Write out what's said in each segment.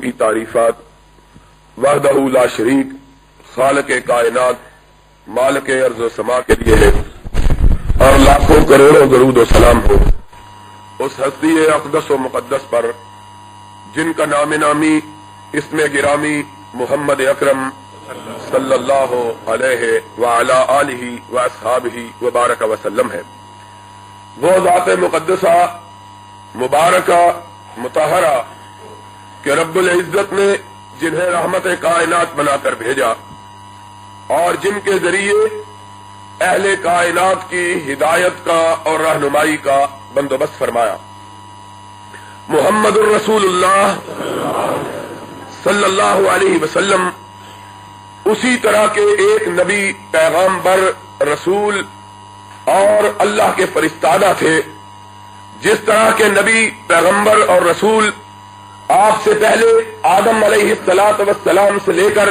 کی تعریفات وحدہ لا شریک خالق کائنات مالک ارض و سما کے لیے ہے اور لاکھوں کروڑوں درود و سلام ہو اس ہستی اقدس و مقدس پر جن کا نام نامی اسم گرامی محمد اکرم صلی اللہ علیہ وعلی آلہ واصحابہ وبارک وسلم ہے۔ وہ ذات مقدسہ مبارکہ مطہرہ کہ رب العزت نے جنہیں رحمت کائنات بنا کر بھیجا اور جن کے ذریعے اہل کائنات کی ہدایت کا اور رہنمائی کا بندوبست فرمایا۔ محمد الرسول اللہ صلی اللہ علیہ وسلم اسی طرح کے ایک نبی پیغمبر رسول اور اللہ کے فرستادہ تھے جس طرح کے نبی پیغمبر اور رسول آپ سے پہلے آدم علیہ الصلاۃ والسلام سے لے کر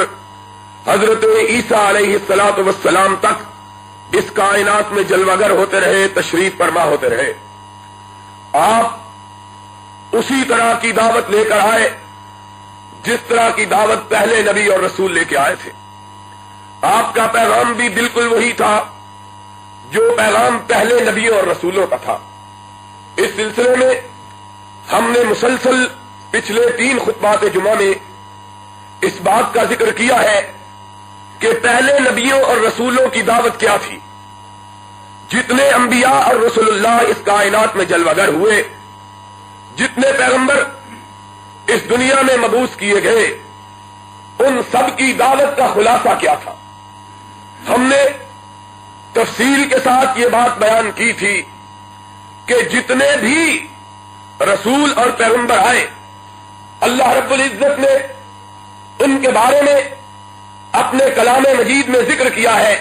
حضرت عیسیٰ علیہ الصلاۃ والسلام تک اس کائنات میں جلوگر ہوتے رہے، تشریف فرما ہوتے رہے۔ آپ اسی طرح کی دعوت لے کر آئے جس طرح کی دعوت پہلے نبی اور رسول لے کے آئے تھے۔ آپ کا پیغام بھی بالکل وہی تھا جو پیغام پہلے نبیوں اور رسولوں کا تھا۔ اس سلسلے میں ہم نے مسلسل پچھلے 3 خطبات جمعہ میں اس بات کا ذکر کیا ہے کہ پہلے نبیوں اور رسولوں کی دعوت کیا تھی۔ جتنے انبیاء اور رسول اللہ اس کائنات میں جلوگر ہوئے، جتنے پیغمبر اس دنیا میں مبعوث کیے گئے، ان سب کی دعوت کا خلاصہ کیا تھا۔ ہم نے تفصیل کے ساتھ یہ بات بیان کی تھی کہ جتنے بھی رسول اور پیغمبر آئے، اللہ رب العزت نے ان کے بارے میں اپنے کلام مجید میں ذکر کیا ہے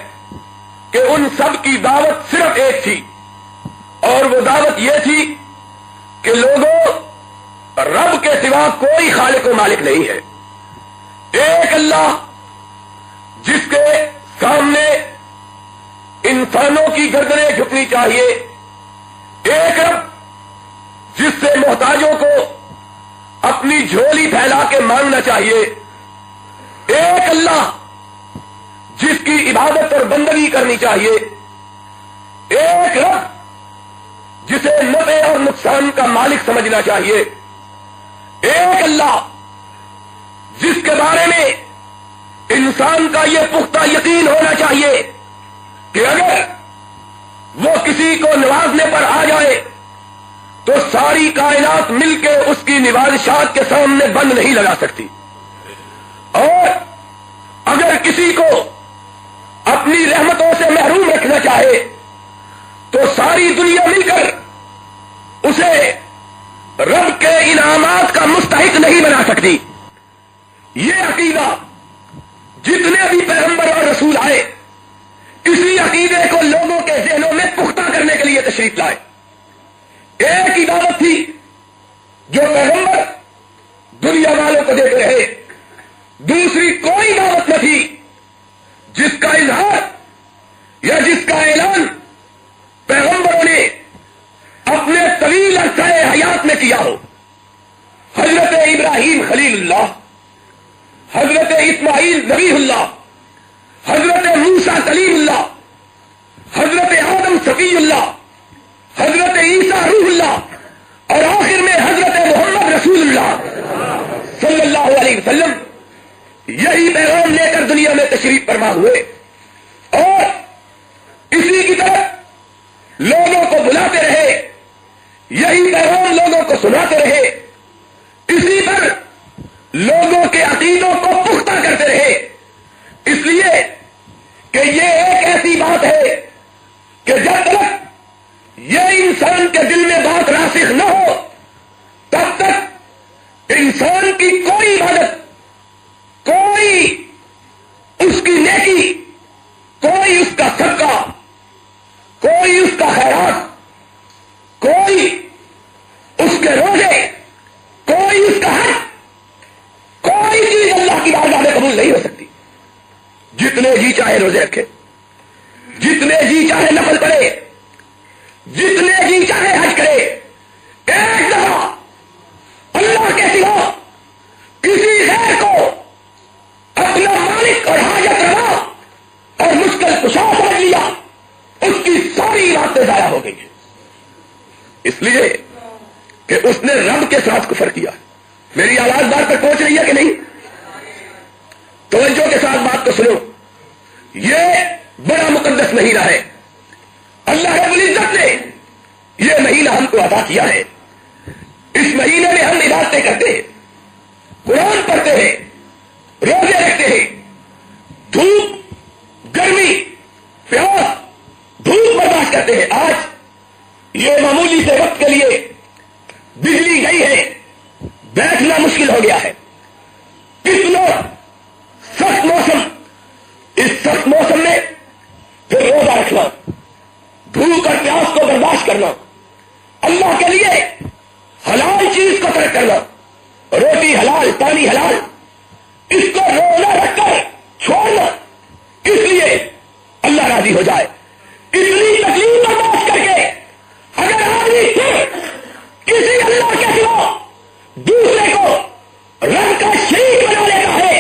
کہ ان سب کی دعوت صرف ایک تھی، اور وہ دعوت یہ تھی کہ لوگوں رب کے سوا کوئی خالق و مالک نہیں ہے۔ ایک اللہ جس کے سامنے انسانوں کی گردنیں جھکنی چاہیے، ایک رب جس سے محتاجوں کو اپنی جھولی پھیلا کے مانگنا چاہیے، ایک اللہ جس کی عبادت اور بندگی کرنی چاہیے، ایک رب جسے نفع اور نقصان کا مالک سمجھنا چاہیے، ایک اللہ جس کے بارے میں انسان کا یہ پختہ یقین ہونا چاہیے کہ اگر وہ کسی کو نوازنے پر آ جائے تو ساری کائنات مل کے اس کی نوازشات کے سامنے بند نہیں لگا سکتی، اور اگر کسی کو اپنی رحمتوں سے محروم رکھنا چاہے تو ساری دنیا مل کر اسے رب کے انعامات کا مستحق نہیں بنا سکتی۔ یہ عقیدہ جتنے بھی پیغمبر اور رسول آئے، اسی عقیدے کو لوگوں کے ذہنوں میں پختہ کرنے کے لیے تشریف لائے۔ ایک ہی دعوت تھی جو پیغمبر دنیا والوں کو دیتے رہے، دوسری کوئی دعوت نہ تھی جس کا اظہار یا جس کا اعلان پیغمبروں نے اپنے طویل عرصہ حیات میں کیا ہو۔ حضرت ابراہیم خلیل اللہ، حضرت اسماعیل ذبیح اللہ، حضرت موسیٰ کلیم اللہ، حضرت آدم صفی اللہ، حضرت عیسیٰ روح اللہ، اور آخر میں حضرت محمد رسول اللہ صلی اللہ علیہ وسلم یہی پیغام لے کر دنیا میں تشریف فرما ہوئے، اور اسی کی طرف لوگوں کو بلاتے رہے، یہی پیغام لوگوں کو سناتے رہے، اسی پر لوگوں کے عقیدوں کو پختہ کرتے رہے، اس لیے کہ یہ ایک ایسی بات ہے کہ جب تک یہ انسان کے دل میں بات راسخ نہ ہو تب تک انسان کی کوئی عبادت، کوئی اس کی نیکی، کوئی اس کا صدقہ، کوئی اس کا خیرات، کوئی اس کے روزے، کوئی اس کا حج، کوئی چیز اللہ کی بارگاہ میں قبول نہیں ہو سکتی۔ جتنے جی چاہے روزے رکھے، جتنے جی چاہے نفل پڑھے، جتنے جی چاہے حج کرے، ایک دفعہ اللہ کے سوا اس لیے کہ اس نے رب کے ساتھ کفر کیا. میری آواز بات پر پہنچ رہی ہے کہ نہیں؟ توجہ کے ساتھ بات کو سنو. یہ بڑا مقدس مہینہ ہے. اللہ رب العزت نے یہ مہینہ ہم کو عطا کیا ہے. اس مہینے میں ہم عبادتیں کرتے ہیں, قرآن پڑھتے ہیں, روزے رکھتے ہیں, دھوپ گرمی پیاس دھوپ برداشت کرتے ہیں. آج یہ معمولی سے وقت کے لیے بجلی گئی ہے, بیٹھنا مشکل ہو گیا ہے. کتنا سخت موسم, اس سخت موسم میں پھر روزہ رکھنا, بھوک اور پیاس کو برداشت کرنا, اللہ کے لیے حلال چیز کو ترک کرنا, روٹی حلال پانی حلال, اس کو روزہ رکھ کر چھوڑنا, اس لیے اللہ راضی ہو جائے. اتنی تکلیف برداشت کر کے اگر آدمی پھر کسی اللہ کے سوا دوسرے کو رب کا شریک بنا لیتا ہے,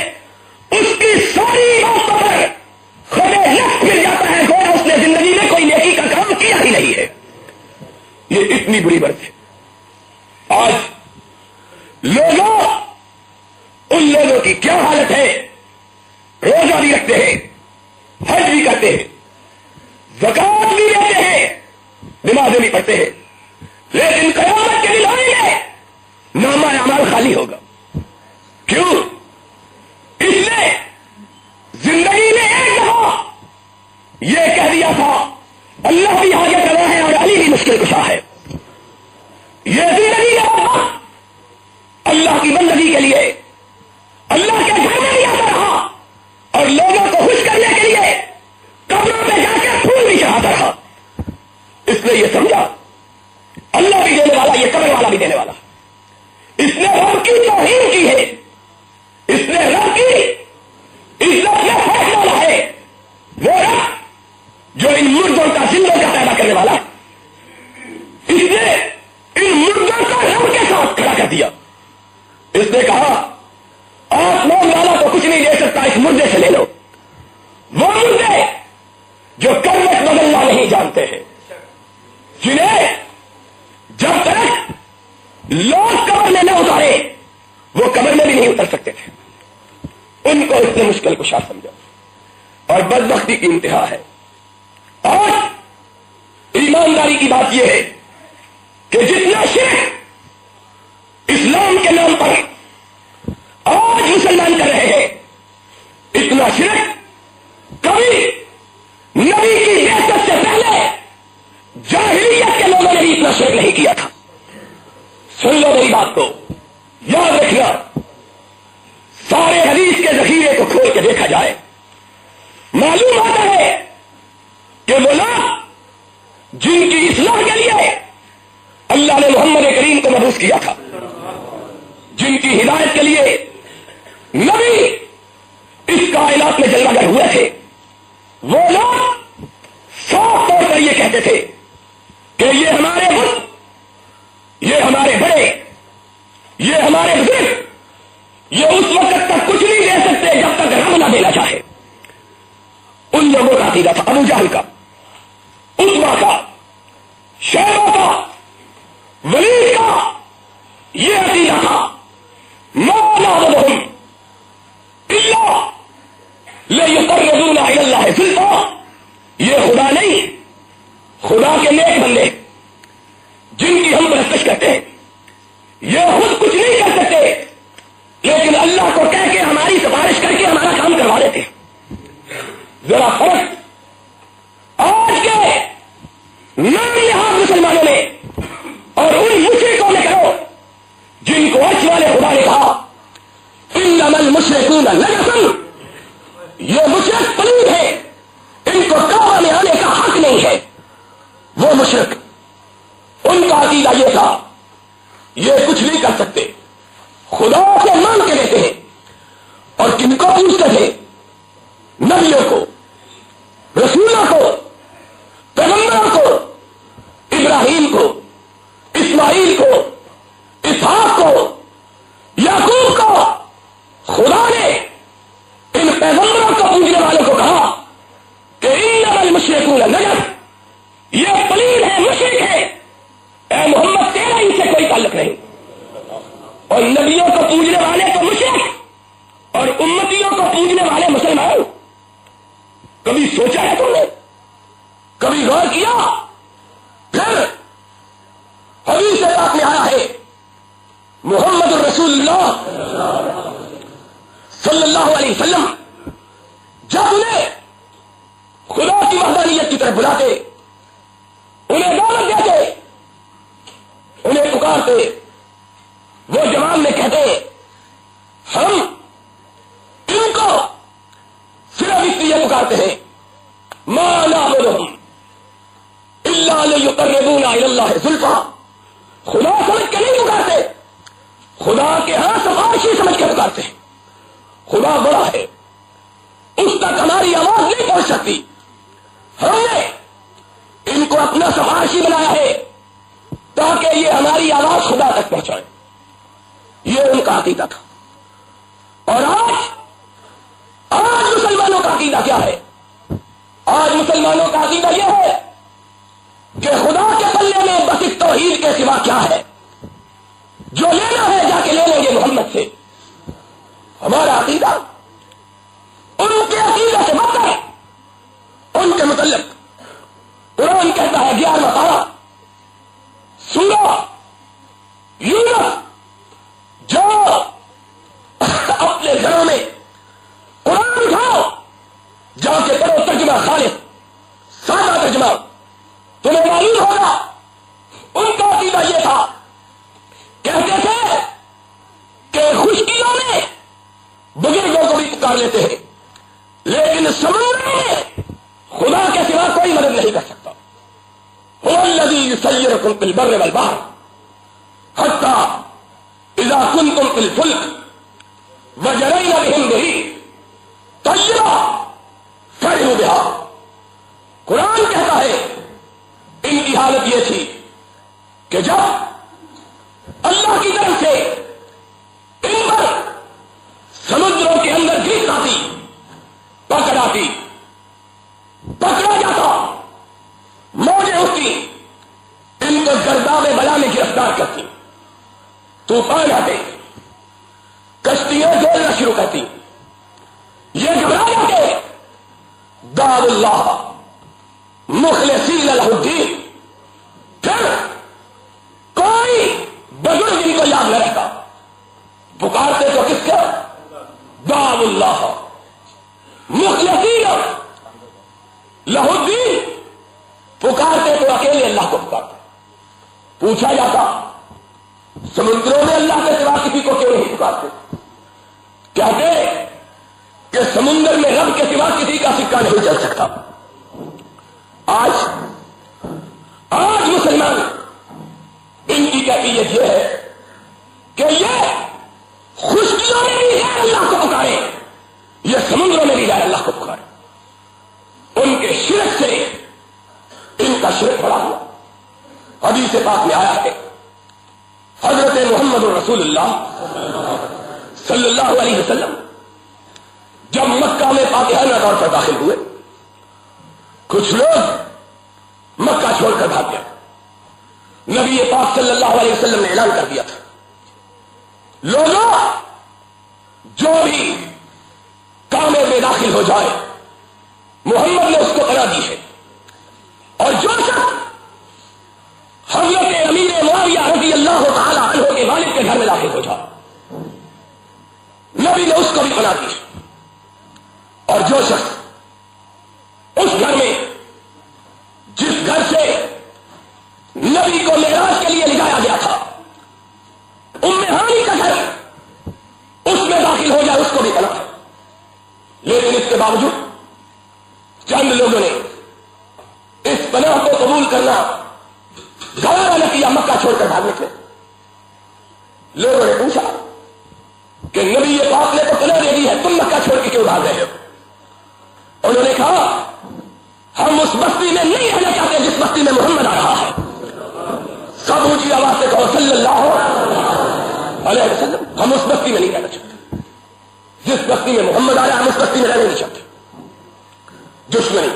اس کی ساری باتوں پر خود نفس مل جاتا ہے, گویا اس نے زندگی میں کوئی نیکی کا کام کیا ہی نہیں ہے. یہ اتنی بری بات ہے. آج لوگوں, ان لوگوں کی کیا حالت ہے, روزہ بھی رکھتے ہیں, حج بھی کرتے ہیں, زکات بھی دیتے ہیں, نمازیں بھی پڑھتے ہیں, لیکن قیامت کے دن آئیں گے نامہ اعمال خالی ہوگا. کیوں؟ اس نے زندگی میں ایک دفعہ یہ کہہ دیا تھا اللہ بھی آگے کرا ہے اور علی بھی مشکل کشا ہے. یہ زندگی کا اللہ کی بندگی کے لیے اللہ کے گھر میں بھی آتا رہا اور لوگوں کو خوش کرنے کے لیے قبروں میں جا کے پھول بھی چڑھاتا رہا. اس نے یہ سمجھا اللہ بھی دینے والا, یہ قبر والا بھی دینے والا. اس نے رب کی توہین کی ہے, اس نے رب کی عزت میں فرق ڈالا ہے. وہ رب جو ان مردوں کا زندوں کا پیدا کرنے والا ہے, اس نے ان مردوں کو رب کے ساتھ کھڑا کر دیا. اس نے کہا آسمان والا تو کچھ نہیں دے سکتا, اس مردے سے لے لو. وہ مردے جو کروٹ بدلنا نہیں جانتے ہیں, جنہیں جب تک لوگ قبر میں نہ اتارے وہ قبر میں بھی نہیں اتر سکتے تھے, ان کو اس نے مشکل کشا سمجھا. اور بدبختی کی انتہا ہے. آج ایمانداری کی بات یہ ہے کہ جتنا شرک اسلام کے نام پر آج مسلمان کر رہے ہیں, اتنا شرک کبھی نبی کی بعثت سے پہلے جاہلیت کے لوگوں نے بھی اتنا شرک نہیں کیا تھا. سن لو میری بات کو, یاد رکھنا. سارے حدیث کے ذخیرے کو کھول کے دیکھا جائے, معلوم ہوتا ہے کہ وہ لوگ جن کی اصلاح کے لیے اللہ نے محمد کریم کو مبعوث کیا تھا, جن کی ہدایت کے لیے نبی اس کائنات میں جلوہ گر ہوئے تھے, وہ لوگ صاف طور پر یہ کہتے تھے کہ یہ ہمارے بت, یہ ہمارے بڑے, یہ ہمارے بزرگ, یہ اس وقت تک کچھ نہیں دے سکتے جب تک رب نہ دینا چاہے. ان لوگوں کا عقیدہ تھا. ابو جہل کا, عتبہ کا, شیبہ کا, ولید کا یہ عقیدہ تھا. ما نعبدہم الا لیقربونا الی اللہ زلفیٰ. یہ خدا نہیں, خدا کے نیک بندے جن کی ہم پرستش کرتے ہیں, یہ خود کچھ نہیں کر سکتے, لیکن اللہ کو کہہ کے ہماری سفارش کر کے ہمارا کام کروا دیتے. ذرا فرق آج کے نام یہاں مسلمانوں میں اور ان مشرکوں میں کرو جن کو عرش والے خدا نے کہا انما المشرکون نجس. یہ مشرک پلید ہے, ان کو کعبہ میں آنے کا حق نہیں ہے. وہ مشرک, ان کا عقیدہ یہ تھا یہ کچھ نہیں کر سکتے, خدا کو مان کے لیتے ہیں. اور کن کو پوچھتے تھے؟ نبیوں کو, رسولوں کو, پیغمبروں کو, ابراہیم کو, اسماعیل کو, اسحاق کو, یعقوب کو. خدا نے ان پیغمبروں کو پوجنے والوں کو کہا کہ انما المشرکون نجس, یہ پلید ہے, مشرک ہے. اے محمد کو پوجنے والے تو مشرک اور امتیوں کو پوجنے والے مسلمان. کبھی سوچا ہے تم نے؟ کبھی غور کیا؟ پھر حدیث پاک میں آیا ہے محمد الرسول اللہ صلی اللہ علیہ وسلم جب انہیں خدا کی وحدانیت کی طرف بلاتے، انہیں دعوت دیتے، انہیں پکارتے، وہ جواب میں کہتے ہم ان کو صرف اس لیے پکارتے ہیں ما نعبدہم الا لیقربونا الی اللہ زلفی. خدا سمجھ کے نہیں پکارتے، خدا کے ہاں سفارشی سمجھ کے پکارتے ہیں. خدا بڑا ہے، اس تک ہماری آواز نہیں پہنچ سکتی، ہم نے ان کو اپنا سفارشی بنایا ہے تاکہ یہ ہماری آواز خدا تک پہنچائے. یہ ان کا عقیدہ تھا. اور آج مسلمانوں کا عقیدہ کیا ہے؟ آج مسلمانوں کا عقیدہ یہ ہے کہ خدا کے پلے میں بس ایک توحید کے سوا کیا ہے؟ جو لینا ہے جا کے لے لیں گے محمد سے. ہمارا عقیدہ ان کے عقیدہ سے بدتر ہے. ان کے متعلق قرآن کہتا ہے 11واں پارہ سورہ یونس، جو اپنے گھروں میں قرآن اٹھاؤ جا کے پڑھو ترجمہ خالص سادہ ترجمہ، تمہیں معلوم ہوگا ان کا عقیدہ یہ تھا. کہتے تھے کہ خشکیوں میں بزرگوں کو بھی پکار لیتے ہیں، لیکن سمندر میں خدا کے سوا کوئی مدد نہیں کر سکتا. هو الذي يسيركم في البر والبحر حتى اذا كنتم في الفلك وجرين بهم الريح طيبا فرحوا بها. قرآن کہتا ہے ان کی حالت یہ تھی کہ جب اللہ کی طرف سے ان پر سمندروں کے اندر گرفت آتی، پکڑ آتی، پکڑا جاتا، موجیں اٹھتی، ان کو گرداب بلا میں گرفتار کرتی، طوفان آتے، کشتیاں ڈولنا شروع کرتی، یہ گھبرا جاتے. دعوا اللہ مخلصین لہ الدین. پھر کوئی بزرگ ان کو یاد نہ رہتا، پکارتے تو کس کا؟ دعوا اللہ مخلصین لہ الدین. پکارتے تو اکیلے اللہ کو پکارتے. پوچھا جاتا سمندروں میں اللہ کے سوا کسی کو کیوں نہیں پکارتے؟ کہتے کہ سمندر میں رب کے سوا کسی کا سکہ نہیں چل سکتا. آج مسلمان ان کی کیفیت یہ ہے کہ یہ خشکیوں میں بھی غیر اللہ کو پکارے، یہ سمندروں میں بھی غیر اللہ کو پکارے. ان کے شرک سے ان کا شرک بڑا ہوا. حدیث پاک میں آیا ہے حضرت محمد رسول اللہ صلی اللہ علیہ وسلم جب مکہ میں فاتحانہ طور پر داخل ہوئے، کچھ لوگ مکہ چھوڑ کر بھاگ گئے. نبی پاک صلی اللہ علیہ وسلم نے اعلان کر دیا تھا لوگوں جو بھی کعبے میں داخل ہو جائے محمد نے اس کو پناہ دی ہے، اور جو شخص حضرت امیر معاویہ رضی اللہ تعالی عنہ کے والد کے گھر میں داخل ہو جائے نبی نے اس کو بھی پناہ دی ہے. اور جو شخص اس گھر میں جس گھر سے نبی کو معراج کے لیے لے جایا گیا تھا، ام ہانی کا گھر، اس میں داخل ہو جائے اس کو بھی پناہ ہے. لیکن اس کے باوجود چند لوگوں نے اس پناہ کو قبول کرنا گوارا نہ کیا، مکہ چھوڑ کر بھاگنے کے. لوگوں نے پوچھا کہ نبی پاک نے تو پناہ دے دی ہے، تم مکہ چھوڑ کے کیوں بھاگ رہے ہو؟ انہوں نے کہا ہم اس بستی میں نہیں رہنا چاہتے جس بستی میں محمد آ رہا ہے. سب اونچی آواز سے کہو صلی اللہ علیہ وسلم. ہم اس بستی میں نہیں رہنا چاہتے جس بستی میں محمد آیا، ہم اس بستی میں رہنا نہیں چاہتے. دشمنی،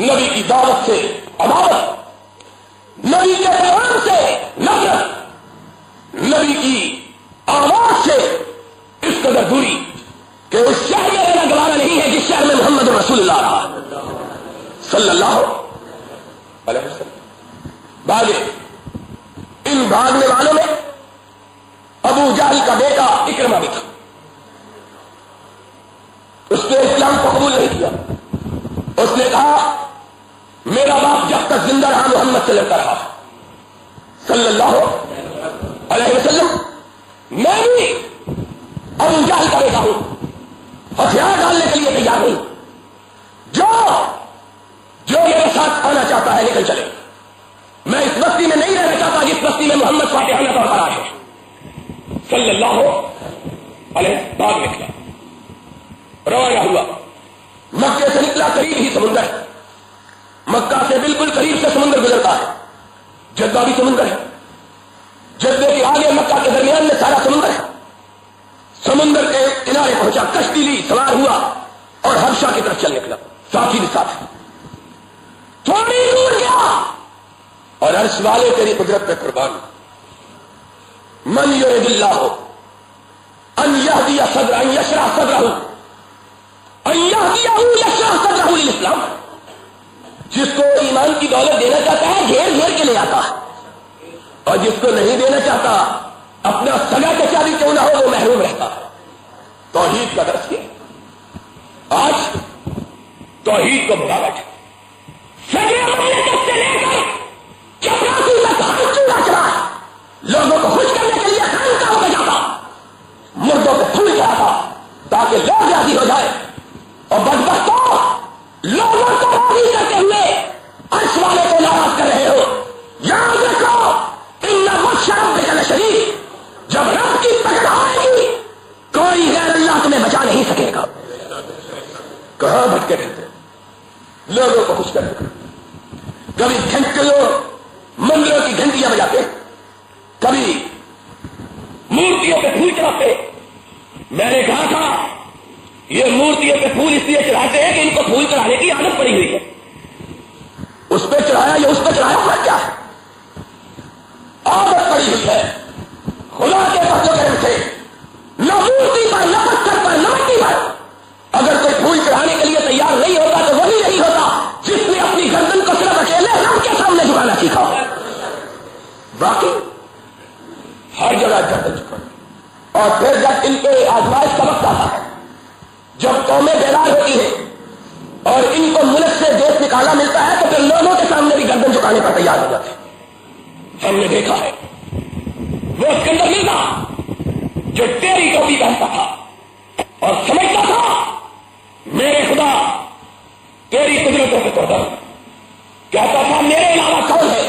نبی کی دعوت سے عداوت، نبی کے پیغام سے نفرت، نبی کی آواز سے اس قدر دوری کہ اس شہر میں رہنا گوارا نہیں ہے جس شہر میں محمد رسول اللہ رہا صلی اللہ علیہ وسلم. بھاگے. ان بھاگنے والوں میں ابو جہل کا بیٹا اکرمہ بھی تھا. اس نے اسلام کو قبول نہیں کیا. اس نے کہا میرا باپ جب تک زندہ رہا محمد سے لڑتا رہا صلی اللہ علیہ وسلم. میں بھی ابو جہل کا بیٹا ہوں. ہتھیار ڈالنے کے لیے تیار ہوں. جو میرے ساتھ آنا چاہتا ہے نکل چلے. میں اس بستی میں نہیں رہنا چاہتا جس بستی میں محمد فاتحانہ طور پر آئے صلی اللہ علیہ. بھاگ نکلا. روانہ ہوا. مکے سے نکلا. قریب ہی سمندر ہے. مکہ سے بالکل قریب سے سمندر گزرتا ہے. جدہ بھی سمندر ہے. جدے کے آگے مکہ کے درمیان میں سارا سمندر ہے. سمندر کے کنارے پہنچا. کشتی لی. سوار ہوا اور حبشہ کی طرف چل نکلا. ساتھی بھی ساتھ. تھوڑی دور گیا اور عرش والے تیری قدرت پہ قربان. من یرد اللہ ان یہدی صدرہ ان یشرح صدرہ ان یہدیہ یشرح صدرہ للاسلام. جس کو ایمان کی دولت دینا چاہتا ہے گھیر گھیر کے لے آتا ہے, اور جس کو نہیں دینا چاہتا اپنا سگا چچا بھی کیوں نہ ہو وہ محروم رہتا ہے. توحید کا درس یہ. آج توحید کو بلا بیٹھے. سگے مملکت سے لے کر چپراسی تک ہر چوڑا چلا. لوگوں کو خوش کرنے کے لیے خانقاہوں میں جاتا, مردوں کو پھول چڑھاتا تاکہ لوگ راضی ہو جائے. اور بدبختوں لوگوں کو راضی کرتے ہوئے عرش والے کو ناراض کر رہے ہو. یاد رکھو ان بشرب بک لشدید. جب رب کی پکڑ آئے گی کوئی غیر اللہ تمہیں بچا نہیں سکے گا. کہاں بھٹکے رہتے لوگوں کو خوش کرتے. کبھی گھنٹیوں مندروں کی گھنٹیاں بجاتے, کبھی مورتیوں پہ پھول چڑھاتے. میں نے کہا تھا یہ مورتیوں پہ پھول اس لیے چڑھاتے ہیں کہ ان کو پھول چڑھانے کی عادت پڑی ہوئی ہے. اس پہ چڑھایا یا اس پہ چڑھایا ہوا کیا ہے؟ عادت پڑی ہوئی ہے. خدا کے فضل و کرم سے نہ مورتی پر نہ پتھر پر نہ مٹی پر اگر کوئی پھول چڑھانے کے لیے تیار نہیں ہوتا تو وہی نہیں ہوتا جس نے اپنی گردن کو صرف اکیلے رب کے سامنے جھکانا سیکھا. باقی ہر جگہ گردن جھکانا. اور پھر جب ان کے آزمائش کا وقت آتا ہے, جب قومیں بیدار ہوتی ہیں اور ان کو ملک سے دیش نکالا ملتا ہے تو پھر لوگوں کے سامنے بھی گردن جھکانے پر تیار ہو جاتے ہیں. ہم نے دیکھا ہے وہ اسکندر مرزا جو تیری ٹوپی پہنتا تھا اور سمجھتا تھا میرے خدا تیری قدرتوں کے توڑ کہتا تھا میرے علاوہ کون ہے.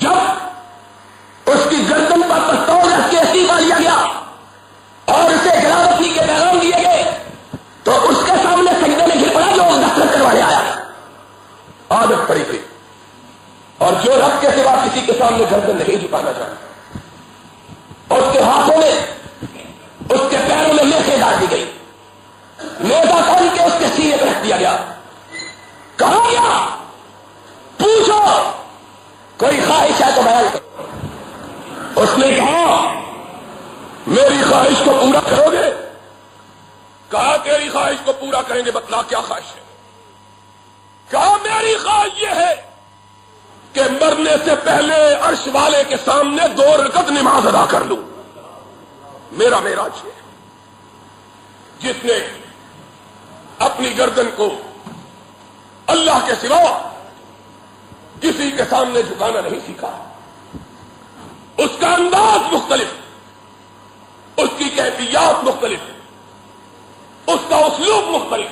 جب اس کی گردن پر پستول رکھ کے استعفا لیا گیا اور اسے گلاوطی کے پیغام دیے گئے تو اس کے سامنے سجدے میں گر پڑا جو دستخط کروانے آیا. عادت پڑی تھی. اور جو رب کے سوا کسی کے سامنے گردن نہیں جھکانا چاہتا اور اس کے ہاتھوں میں اس کے پیروں میں میخیں ڈال دی گئی. نیزا کھول کے اس کے سینے پہ رکھ دیا گیا. کہا گیا پوچھو کوئی خواہش ہے تو بیان کرو. اس نے کہا میری خواہش کو پورا کرو گے. کہا تیری خواہش کو پورا کریں گے, بتلا کیا خواہش ہے. کہا میری خواہش یہ ہے کہ مرنے سے پہلے عرش والے کے سامنے 2 رکعت نماز ادا کر لوں. میرا معراج ہے. جس نے اپنی گردن کو اللہ کے سوا کسی کے سامنے جھکانا نہیں سیکھا, اس کا انداز مختلف, اس کی کیفیات مختلف, اس کا اسلوب مختلف.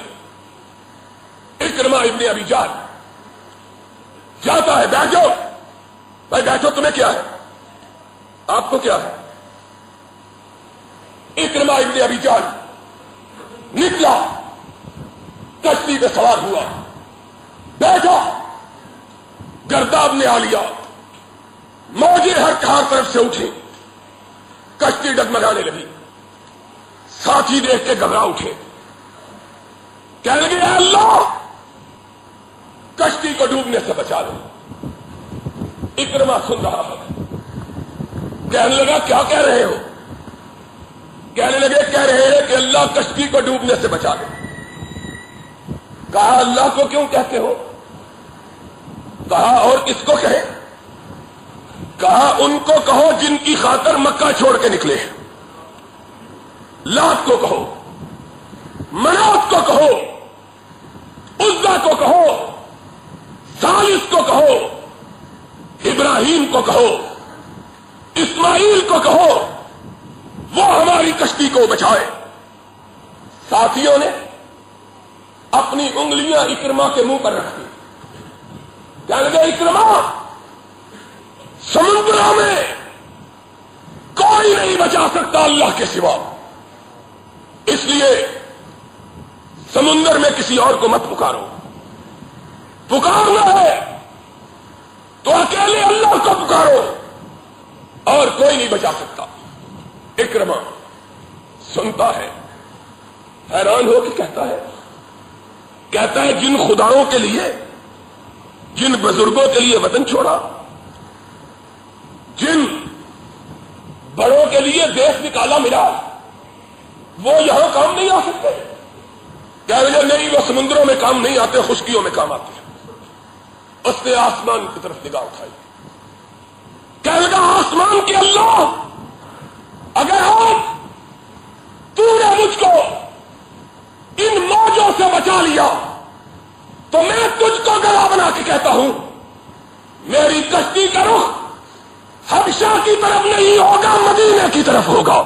اکرمہ ابن ابی جہل جاتا ہے. بیٹھو بھائی بیٹھو, تمہیں کیا ہے, آپ کو کیا ہے. اکرمہ ابن ابی جہل نکلا, کشتی پہ سوار ہوا, بیٹھا, گرداب نے آ لیا, موجیں ہر طرف سے اٹھی, کشتی ڈگمگانے لگی. ساتھی دیکھ کے گھبرا اٹھے, کہنے لگے اے اللہ کشتی کو ڈوبنے سے بچا لو. اکرمہ سن رہا ہے, کہنے لگا کیا کہہ رہے ہو. کہنے لگے کہہ رہے ہیں کہ اللہ کشتی کو ڈوبنے سے بچا لے. کہا اللہ کو کیوں کہتے ہو؟ کہا اور کس کو کہے؟ کہا ان کو کہو جن کی خاطر مکہ چھوڑ کے نکلے ہیں. لات کو کہو، منات کو کہو، عزا کو کہو، ثالث کو کہو، ابراہیم کو کہو، اسماعیل کو کہو، وہ ہماری کشتی کو بچائے. ساتھیوں نے اپنی انگلیاں اکرما کے منہ پر رکھ دی. کہنے لگے اکرما سمندروں میں کوئی نہیں بچا سکتا اللہ کے سوا، اس لیے سمندر میں کسی اور کو مت پکارو. پکارنا ہے تو اکیلے اللہ کو پکارو، اور کوئی نہیں بچا سکتا. اکرما سنتا ہے، حیران ہو کے کہتا ہے جن خداؤں کے لیے، جن بزرگوں کے لیے وطن چھوڑا، جن بڑوں کے لیے دیش نکالا ملا، وہ یہاں کام نہیں آ سکتے. کہہ رہے نہیں، وہ سمندروں میں کام نہیں آتے، خشکیوں میں کام آتے ہیں. اس نے آسمان کی طرف نگاہ اٹھائی. کہنے لگا آسمان کے اللہ، اگر آج تو نے مجھ کو ان موجوں سے بچا لیا تو میں تجھ کو گواہ بنا کے کہتا ہوں میری کشتی کا رخ حبشہ کی طرف نہیں ہوگا، مدینے کی طرف ہوگا.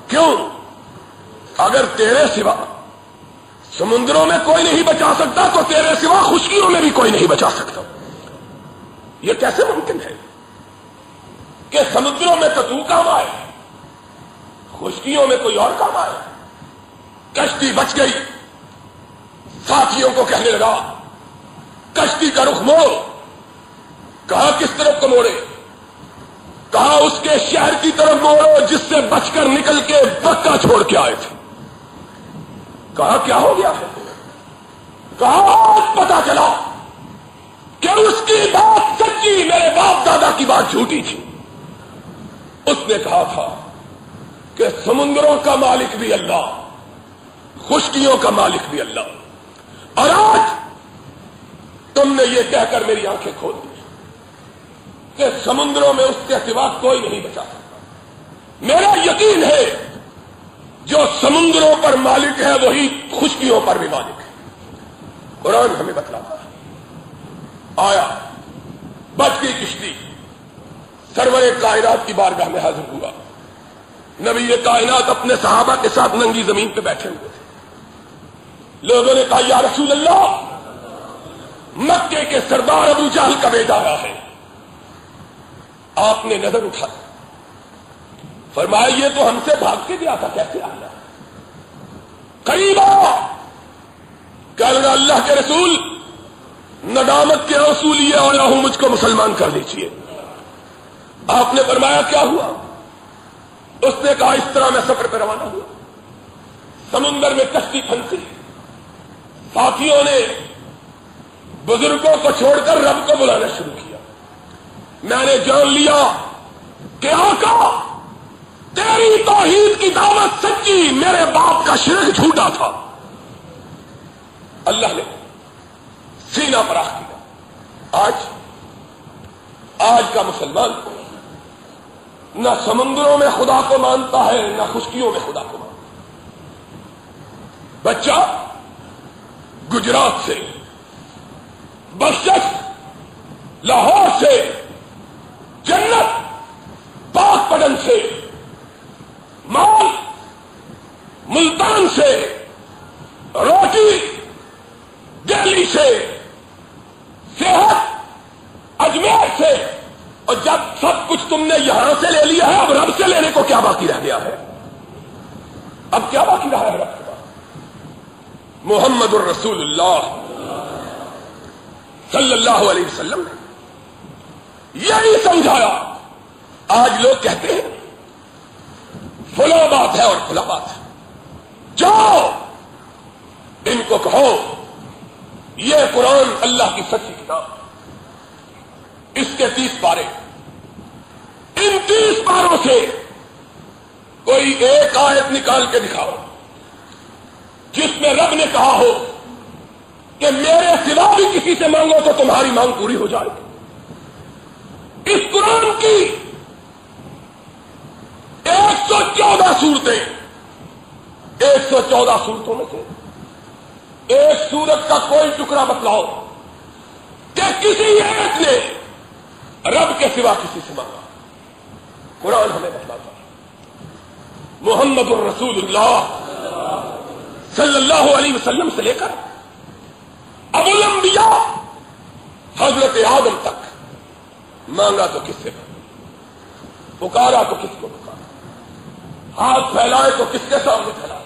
کیوں؟ اگر تیرے سوا سمندروں میں کوئی نہیں بچا سکتا تو تیرے سوا خشکیوں میں بھی کوئی نہیں بچا سکتا. یہ کیسے ممکن ہے کہ سمندروں میں تو کام آئے، خشکیوں میں کوئی اور کام آئے؟ کشتی بچ گئی. ساتھیوں کو کہنے لگا کشتی کا رخ موڑ. کہا کس طرف کو موڑے؟ کہا اس کے شہر کی طرف موڑو جس سے بچ کر نکل کے مکہ چھوڑ کے آئے تھے. کہا کیا ہو گیا ہے؟ کہا آج پتا چلا کہ اس کی بات سچی، میرے باپ دادا کی بات جھوٹی تھی. اس نے کہا تھا کہ سمندروں کا مالک بھی اللہ، خشکیوں کا مالک بھی اللہ، اور آج تم نے یہ کہہ کر میری آنکھیں کھول دی کہ سمندروں میں اس کے سوا کوئی نہیں بچا سکتا. میرا یقین ہے جو سمندروں پر مالک ہے وہی خشکیوں پر بھی مالک ہے. قرآن ہمیں بتلاتا ہے. آیا، بچ گئی کشتی، سرور کائنات کی بارگاہ میں حاضر ہوا. نبی کائنات اپنے صحابہ کے ساتھ ننگی زمین پہ بیٹھے ہوئے تھے. لوگوں نے کہا یا رسول اللہ، مکے کے سردار ابو جہل کا بیٹا آیا ہے. آپ نے نظر اٹھائی، فرمایا یہ تو ہم سے بھاگ کے گیا تھا، کیسے آیا؟ قریب آ. کہنے لگا اللہ کے رسول، ندامت کے رسول یہ آیا ہوں، مجھ کو مسلمان کر دیجیے. آپ نے فرمایا کیا ہوا؟ اس نے کہا اس طرح میں سفر پہ روانہ ہوا، سمندر میں کشتی پھنسی، ساتھیوں نے بزرگوں کو چھوڑ کر رب کو بلانا شروع کیا. میں نے جان لیا کہ آقا تیری توحید کی دعوت سچی، میرے باپ کا شرک جھوٹا تھا. اللہ نے سینہ فراخ کیا. آج کا مسلمان نہ سمندروں میں خدا کو مانتا ہے نہ خشکیوں میں خدا کو مانتا. بچہ گجرات سے، بخشش لاہور سے، جنت پاک پٹن سے، مال ملتان سے، روٹی دہلی سے، صحت اجمیر سے، اور جب سب کچھ تم نے یہاں سے لے لیا ہے اب رب سے لینے کو کیا باقی رہ گیا ہے؟ اب کیا باقی رہا ہے رب کے پاس؟ محمد الرسول اللہ صلی اللہ علیہ وسلم نے یہی سمجھایا. آج لوگ کہتے ہیں فلاں بات ہے اور فلاں بات ہے. جاؤ ان کو کہو یہ قرآن اللہ کی سچی کتاب، اس کے 30 پارے، ان 30 پاروں سے کوئی ایک آیت نکال کے دکھاؤ جس میں رب نے کہا ہو کہ میرے سوا بھی کسی سے مانگو تو تمہاری مانگ پوری ہو جائے گی۔ اس قرآن کی 114 صورتیں، 114 صورتوں میں سے ایک صورت کا کوئی ٹکڑا بتلاؤ کہ کسی ایک نے رب کے سوا کسی سے مانگا۔ قرآن ہمیں بتلاتا ہے۔ محمد الرسول اللہ صلی اللہ علیہ وسلم سے لے کر ابو الانبیاء حضرت آدم تک مانگا تو کس سے پکارا تو کس کو پکارا، ہاتھ پھیلائے تو کس کے سامنے پھیلائے،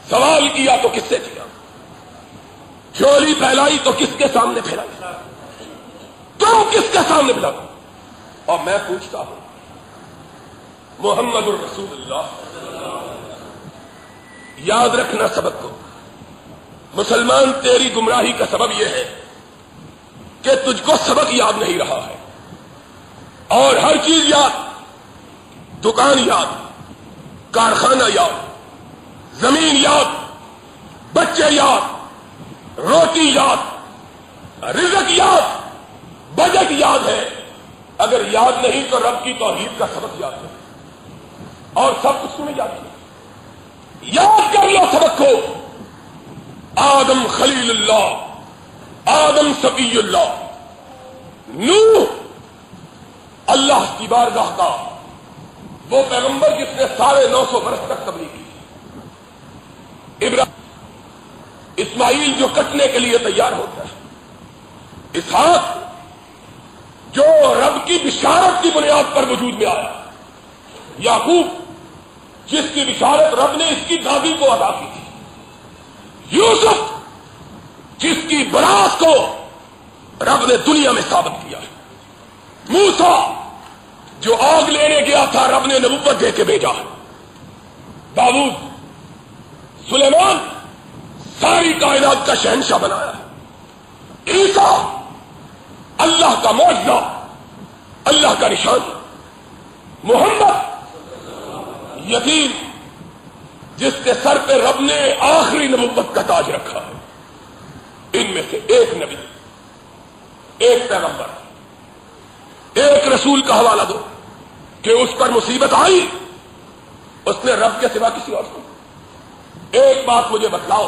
سوال کیا تو کس سے کیا، جھولی پھیلائی تو کس کے سامنے پھیلائی، تم کس کے سامنے پھیلاؤ۔ اور میں پوچھتا ہوں محمد الرسول اللہ، یاد رکھنا سبق کو، مسلمان تیری گمراہی کا سبب یہ ہے کہ تجھ کو سبق یاد نہیں رہا ہے، اور ہر چیز یاد، دکان یاد، کارخانہ یاد، زمین یاد، بچے یاد، روٹی یاد، رزق یاد، بجٹ یاد ہے، اگر یاد نہیں تو رب کی توحید کا سبق یاد ہے، اور سب کچھ تمہیں یاد نہیں۔ یاد کر لو سبق کو، آدم خلیل اللہ، آدم صفی اللہ، نوح اللہ کی بارگاہ کا وہ پیغمبر جس نے 950 برس تک تبلیغ کی، ابراہیم، اسماعیل جو کٹنے کے لیے تیار ہوتا ہے، اسحاق جو رب کی بشارت کی بنیاد پر وجود میں آیا، یعقوب جس کی بشارت رب نے اس کی دادی کو ادا کی تھی، یوسف جس کی براث کو رب نے دنیا میں ثابت کیا ہے، موسیٰ جو آگ لینے گیا تھا رب نے نبوت دے کے بھیجا ہے، داؤد، سلیمان ساری کائنات کا شہنشاہ بنایا ہے، عیسیٰ اللہ کا معجزہ، اللہ کا نشان، محمد یتیم جس کے سر پہ رب نے آخری نبوت کا تاج رکھا ہے۔ ان میں سے ایک نبی، ایک پیغمبر، ایک رسول کا حوالہ دو کہ اس پر مصیبت آئی اس نے رب کے سوا کسی اور کو۔ ایک بات مجھے بتلاؤ،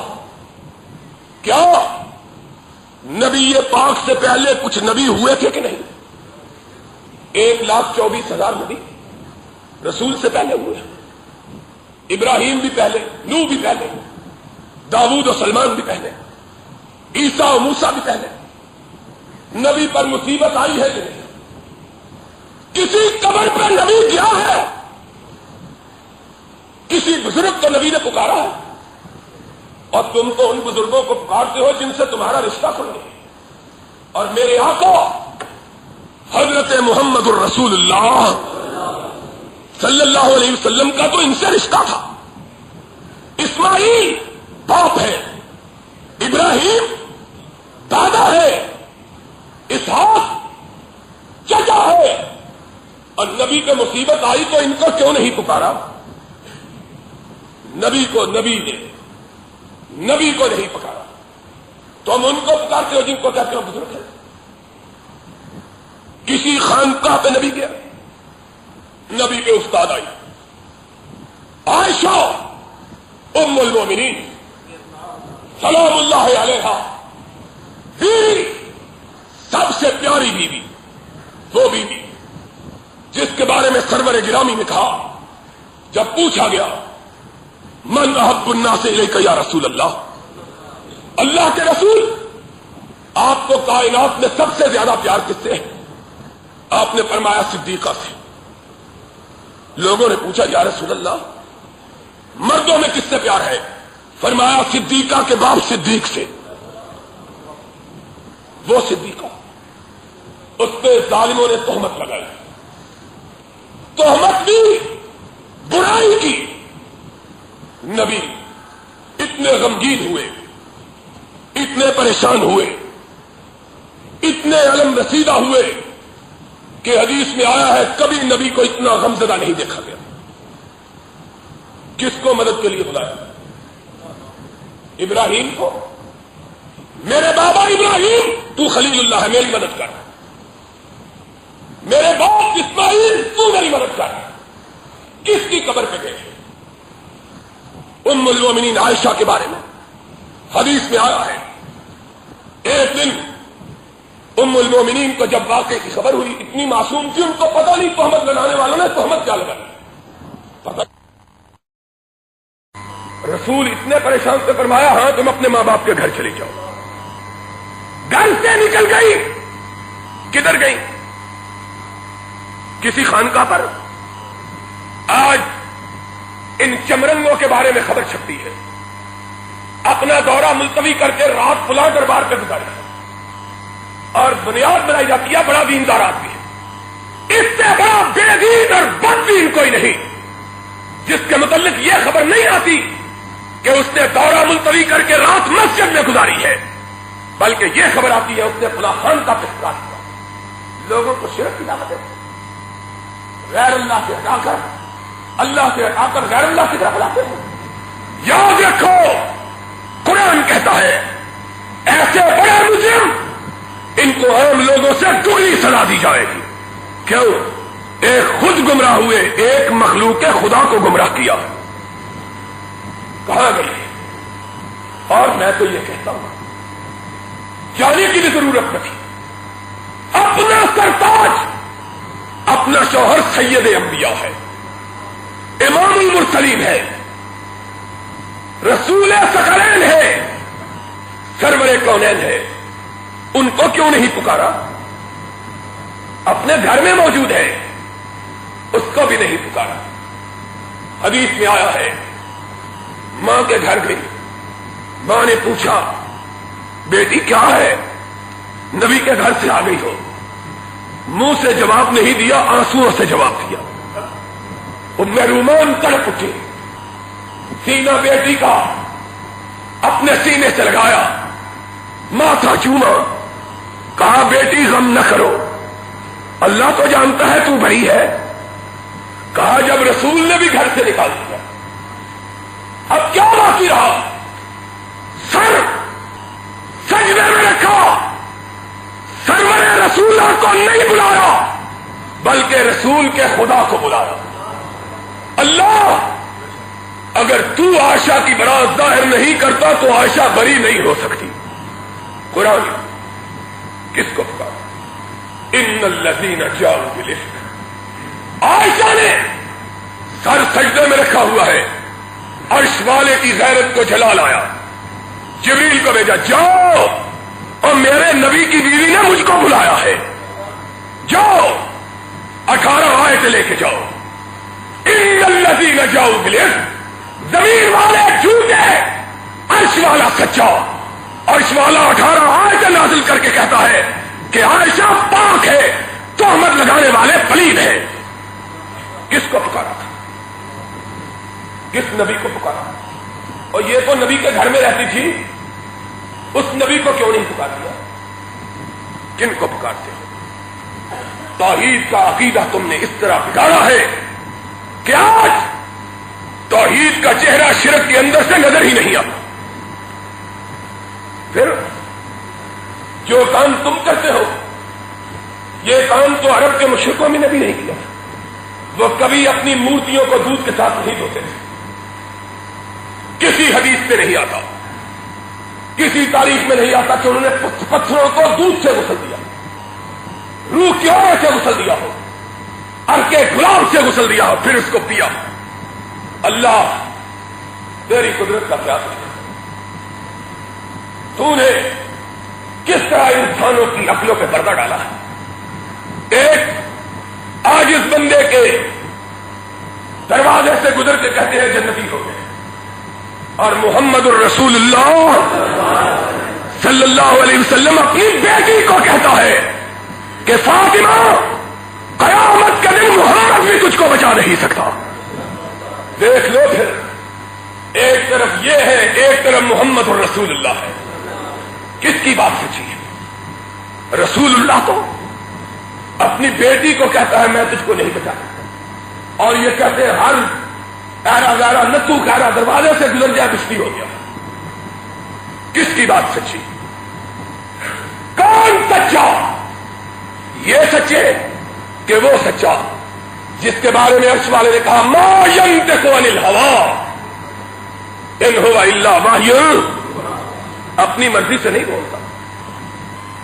کیا نبی پاک سے پہلے کچھ نبی ہوئے تھے کہ نہیں؟ 1,24,000 نبی رسول سے پہلے ہوئے ہیں، ابراہیم بھی پہلے، نوح بھی پہلے، داؤد و سلمان بھی پہلے، عیسیٰ و موسیٰ بھی پہلے۔ نبی پر مصیبت آئی ہے کہ نہیں؟ کسی قبر پہ نبی گیا ہے؟ کسی بزرگ کو نبی نے پکارا ہے؟ اور تم تو ان بزرگوں کو پکارتے ہو جن سے تمہارا رشتہ کھل گیا، اور میرے آقا حضرت محمد الرسول اللہ صلی اللہ علیہ وسلم کا تو ان سے رشتہ تھا۔ اسماعیل باپ ہے، ابراہیم دادا ہے، اسحاق چچا ہے، اور نبی پہ مصیبت آئی تو ان کو کیوں نہیں پکارا؟ نبی کو نبی نے نبی کو نہیں پکارا، تو ہم ان کو پکارتے ہو جن کو کہتے ہو بزرگ ہے۔ کسی خانقاہ پہ نبی گیا، نبی کے استاد آئی، عائشہ ام المومنین سلام اللہ علیہا، بیوی سب سے پیاری بیوی، وہ بیوی جس کے بارے میں سرور گرامی نے کہا جب پوچھا گیا من احب الناس الیک یا رسول اللہ، اللہ کے رسول آپ کو کائنات میں سب سے زیادہ پیار کس سے ہے؟ آپ نے فرمایا صدیقہ سے۔ لوگوں نے پوچھا یا رسول اللہ مردوں میں کس سے پیار ہے؟ فرمایا صدیقہ کے باپ صدیق سے۔ وہ صدیقہ، اس پہ ظالموں نے تہمت لگائی، تہمت بھی برائی کی۔ نبی اتنے غمگین ہوئے، اتنے پریشان ہوئے، اتنے علم رسیدہ ہوئے کہ حدیث میں آیا ہے کبھی نبی کو اتنا غمزدہ نہیں دیکھا گیا۔ کس کو مدد کے لیے بلایا؟ ابراہیم کو. میرے بابا ابراہیم تو خلیل اللہ ہے، میری مدد کر. میرے باپ اسماعیل تو میری مدد کر. کس کی قبر پہ گئے؟ ام المومنین عائشہ کے بارے میں حدیث میں آیا ہے، ایک دن ام المومنین کو جب واقعے کی خبر ہوئی، اتنی معصوم تھی، ان کو پتہ نہیں تہمت لگانے والوں نے تہمت کیا لگائی. پتہ رسول اتنے پریشان سے فرمایا ہاں تم اپنے ماں باپ کے گھر چلی جاؤ. گھر سے نکل گئی. کدھر گئی؟ کسی خانقاہ پر. آج ان چمرنگوں کے بارے میں خبر چھپتی ہے، اپنا دورہ ملتوی کر کے رات فلاں دربار پہ گزاری اور بنیاد بنائی جاتی ہے بڑا دیندار آدمی ہے. اس سے بڑا بے دین اور بد دین کوئی نہیں جس کے متعلق یہ خبر نہیں آتی کہ اس نے دورہ ملتوی کر کے رات مسجد میں گزاری ہے، بلکہ یہ خبر آتی ہے اس نے فلاں خان کا پستہ کیا. لوگوں کو شرک کی دعوت ہے، غیر اللہ سے ہٹا کر اللہ سے ہٹا کر غیر اللہ کی طرف لاتے ہیں. یاد رکھو قرآن کہتا ہے ایسے بڑے مجرم ان کو عام لوگوں سے دگنی سزا دی جائے گی. کیوں؟ ایک خود گمراہ ہوئے، ایک مخلوق خدا کو گمراہ کیا. کہاں گئی؟ اور میں تو یہ کہتا ہوں جانے کی بھی ضرورت نہیں. اپنا سرتاج اپنا شوہر سید انبیاء ہے، امام المرسلین ہے، رسول ثقلین ہے، سرور کونین ہے. ان کو کیوں نہیں پکارا؟ اپنے گھر میں موجود ہے، اس کو بھی نہیں پکارا. حدیث میں آیا ہے ماں کے گھر گئی، ماں نے پوچھا بیٹی کیا ہے؟ نبی کے گھر سے آ گئی ہو. منہ سے جواب نہیں دیا، آنسوؤں سے جواب دیا. ام رومان تڑپ اٹھی، سینہ بیٹی کا اپنے سینے سے لگایا، ماتھا چوما، کہا بیٹی غم نہ کرو، اللہ تو جانتا ہے تو بڑی ہے. کہا جب رسول نے بھی گھر سے نکال دیا اب کیا باقی رہا؟ سر سجدے میں رکھا، سرور رسول کو نہیں بلایا بلکہ رسول کے خدا کو بلایا. اللہ اگر تو عائشہ کی برات ظاہر نہیں کرتا تو عائشہ بری نہیں ہو سکتی. قرآن کس کو پکارا؟ ان الذین جاءوا بالافک. عائشہ نے سر سجدے میں رکھا ہوا ہے، عرش والے کی غیرت کو جلا لایا. جبریل کو بھیجا، جاؤ اور میرے نبی کی بیوی نے مجھ کو بلایا ہے، جاؤ 18 آیتیں لے کے جاؤ. ان الذین جاءوا بالافک، زمین والے جھوٹے، عرش والا سچا. عرش والا 18 آیتیں نازل کر کے کہتا ہے کہ عائشہ پاک ہے، تہمت لگانے والے پلید ہیں. کس کو پکارا تھا؟ کس نبی کو پکارا؟ اور یہ تو نبی کے گھر میں رہتی تھی، اس نبی کو کیوں نہیں پکار دیا؟ کن کو پکارتے ہو؟ توحید کا عقیدہ تم نے اس طرح بگاڑا ہے کہ آج توحید کا چہرہ شرک کے اندر سے نظر ہی نہیں آتا. پھر جو کام تم کرتے ہو یہ کام تو عرب کے مشرکوں میں نے بھی نہیں کیا. وہ کبھی اپنی مورتیوں کو دودھ کے ساتھ نہیں دھوتے تھے. کسی حدیث میں نہیں آتا، کسی تاریخ میں نہیں آتا کہ انہوں نے پتھروں کو دودھ سے غسل دیا، روح کی ہوا سے غسل دیا ہو، عرق گلاب سے غسل دیا ہو پھر اس کو پیا. اللہ تیری قدرت کا کیا ہے؟ تو نے کس طرح انسانوں کی عقلوں پہ پردہ ڈالا ہے. ایک عاجز بندے کے دروازے سے گزر کے کہتے ہیں جنتی ہو گئے، اور محمد الرسول اللہ صلی اللہ علیہ وسلم اپنی بیٹی کو کہتا ہے کہ فاطمہ قیامت کے دن محمد بھی تجھ کو بچا نہیں سکتا. دیکھ لو پھر، ایک طرف یہ ہے، ایک طرف محمد الرسول اللہ ہے. کس کی بات سچی ہے؟ رسول اللہ تو اپنی بیٹی کو کہتا ہے میں تجھ کو نہیں بچا سکتا، اور یہ کہتے ہیں ہر ایرا گارا نتو کارا دروازے سے گزر جائے بجلی ہو گیا. کس کی بات سچی؟ کون سچا؟ یہ سچے کہ وہ سچا جس کے بارے میں عرش والے نے کہا ما ينطق عن الهوى ان هو الا وحی. اپنی مرضی سے نہیں بولتا،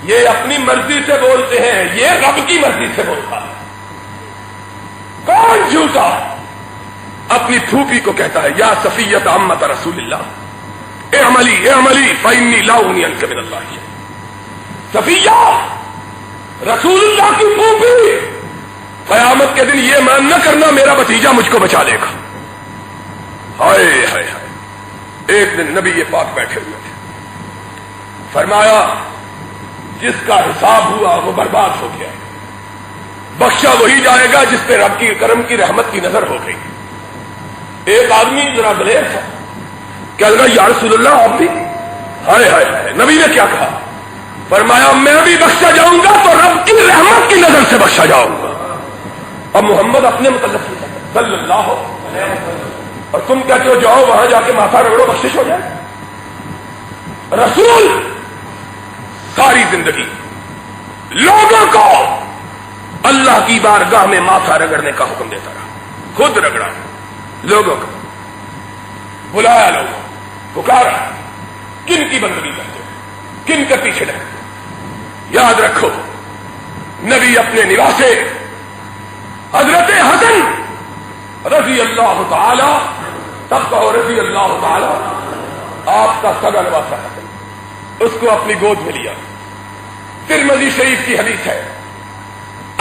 یہ اپنی مرضی سے بولتے ہیں، یہ رب کی مرضی سے بولتا ہے. کون جھوٹا؟ اپنی پھوپھی کو کہتا ہے یا صفیۃ عمۃ رسول اللہ اعملی فإنی لا اغنی عنک من اللہ شیئا. صفیہ رسول اللہ کی پھوپھی، قیامت کے دن یہ مان نہ کرنا میرا بھتیجا مجھ کو بچا لے گا. ہائے ہائے ہائے. ایک دن نبی پاک بیٹھے ہوئے تھے، فرمایا جس کا حساب ہوا وہ برباد ہو گیا، بخشا وہی جائے گا جس پہ رب کی کرم کی رحمت کی نظر ہو گئی. ایک آدمی ذرا دلیر تھا، کیا لگا یا رسول اللہ آپ بھی؟ ہائے ہائے ہائے. نبی نے کیا کہا؟ فرمایا میں بھی بخشا جاؤں گا تو رب کی رحمت کی نظر سے بخشا جاؤں گا. اب محمد اپنے متعلق صلی اللہ علیہ وسلم، اور تم کہتے ہو جاؤ وہاں جا کے ماتھا رگڑو بخشش ہو جائے. رسول ساری زندگی لوگوں کو اللہ کی بارگاہ میں ماتھا رگڑنے کا حکم دیتا رہا. خود رگڑا، لوگوں کو بلایا، لوگوں پکارا. کن کی بندگی کرتے ہو؟ کن کے پیچھے لگتے ہو؟ یاد رکھو نبی اپنے نواسے حضرت حسن رضی اللہ تعالی، تب کہو رضی اللہ تعالی، آپ کا سگا نواسا حسن، اس کو اپنی گود میں لیا. ترمذی شریف کی حدیث ہے،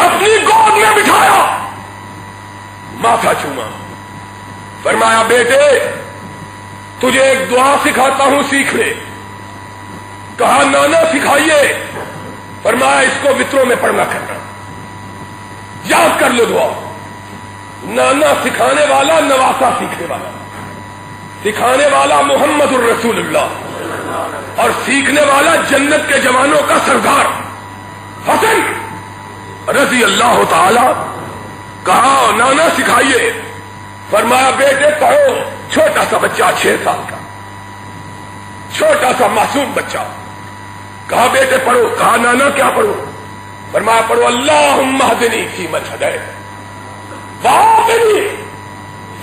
اپنی گود میں بٹھایا، ماتھا چوما، فرمایا بیٹے تجھے ایک دعا سکھاتا ہوں سیکھ لے. کہا نانا سکھائیے. فرمایا اس کو وطروں میں پڑھنا کرنا، یاد کر لو دعا. نانا سکھانے والا، نواسا سیکھنے والا. سکھانے والا محمد الرسول اللہ اور سیکھنے والا جنت کے جوانوں کا سردار حسن رضی اللہ تعالی. کہا نانا سکھائیے. فرمایا بیٹے پڑھو. چھوٹا سا بچہ 6 سال کا، چھوٹا سا معصوم بچہ. کہا بیٹے پڑھو. کہا نانا کیا پڑھو؟ فرمایا پڑھو اللہم اہدنی فیمن ہدیت وعافنی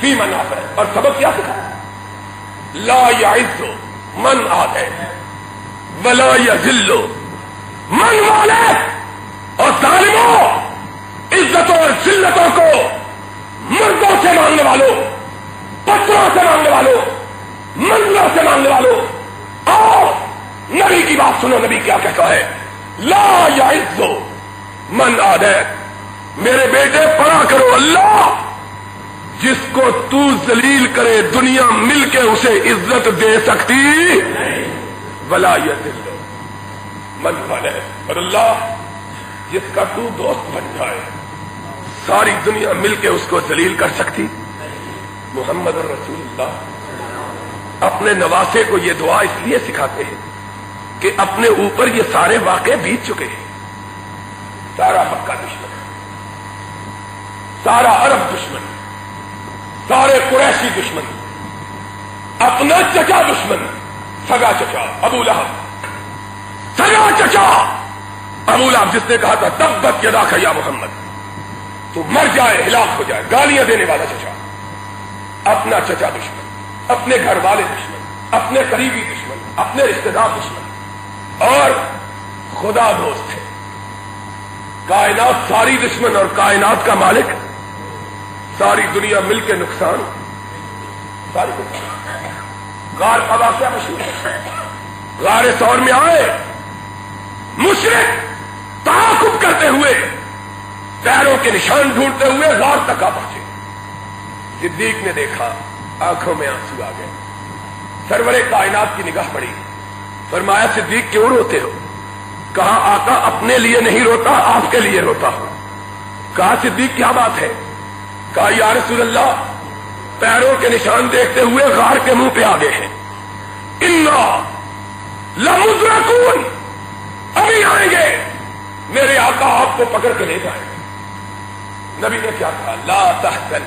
فیمن عافیت. اور سبق کیا سکھایا؟ لا یعز من عادیت ولا یذل من والیت. اور ظالموں، عزتوں اور ذلتوں کو مردوں سے مانگنے والوں، پتھروں سے مانگنے والوں، منزلوں سے مانگنے والوں، آؤ نبی کی بات سنو. نبی کیا کہتا ہے؟ لا یعز من عادیت. میرے بیٹے پڑھا کرو اللہ جس کو تو ذلیل کرے دنیا مل کے اسے عزت دے سکتی ولا یذل من والیت. اور اللہ جس کا تو دوست بن جائے ساری دنیا مل کے اس کو ذلیل کر سکتی. محمد رسول اللہ اپنے نواسے کو یہ دعا اس لیے سکھاتے ہیں کہ اپنے اوپر یہ سارے واقعے بیت چکے ہیں. سارا مکہ دشمن، سارا عرب دشمن، سارے قریشی دشمن، اپنا چچا دشمن، سگا چچا ابو لہب، سگا چچا ابو لہب جس نے کہا تھا تبت یداک یا محمد، تو مر جائے ہلاک ہو جائے، گالیاں دینے والا چچا. اپنا چچا دشمن، اپنے گھر والے دشمن، اپنے قریبی دشمن، اپنے رشتہ دار دشمن، اور خدا دوست ہے. کائنات ساری دشمن اور کائنات کا مالک. ساری دنیا مل کے نقصان، ساری دنیا. غار کا واقعہ مشہور ہے. غار ثور میں آئے مشرک تعاقب کرتے ہوئے، پیروں کے نشان ڈھونڈتے ہوئے غار تک آ پہنچے. صدیق نے دیکھا، آنکھوں میں آنسو آ گئے. سرور کائنات کی نگاہ پڑی. فرمایا صدیق کیوں روتے ہو؟ کہا آقا اپنے لیے نہیں روتا، آپ کے لیے روتا ہوں. کہا صدیق کیا بات ہے؟ کہا یا رسول اللہ پیروں کے نشان دیکھتے ہوئے غار کے منہ پہ آ گئے ہیں. انا لمدرکون، ابھی آئیں گے، میرے آقا آپ کو پکڑ کے لے جائیں. نبی نے کیا کہا؟ لا تحزن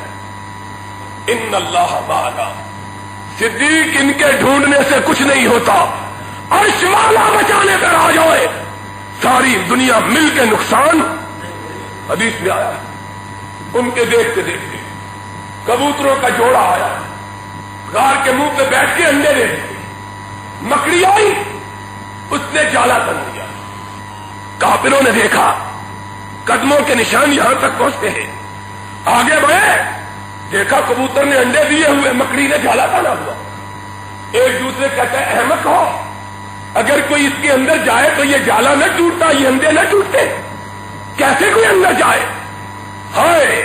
ان اللہ معنا، صدیق ان کے ڈھونڈنے سے کچھ نہیں ہوتا، عرش والا بچانے پر آ جائے ساری دنیا مل کے نقصان۔ حدیث میں آیا ان کے دیکھتے دیکھتے کبوتروں کا جوڑا آیا، غار کے منہ پہ بیٹھ کے انڈے دے دیے، مکڑی آئی اس نے جالا بن دیا، کافروں نے دیکھا قدموں کے نشان یہاں تک پہنچتے ہیں، آگے بڑھے دیکھا کبوتر نے انڈے دیے ہوئے، مکڑی نے جالا بنا ہوا، ایک دوسرے کہتا ہے احمق ہو، اگر کوئی اس کے اندر جائے تو یہ جالا نہ ٹوٹتا، یہ انڈے نہ ٹوٹتے، کیسے کوئی اندر جائے؟ ہائے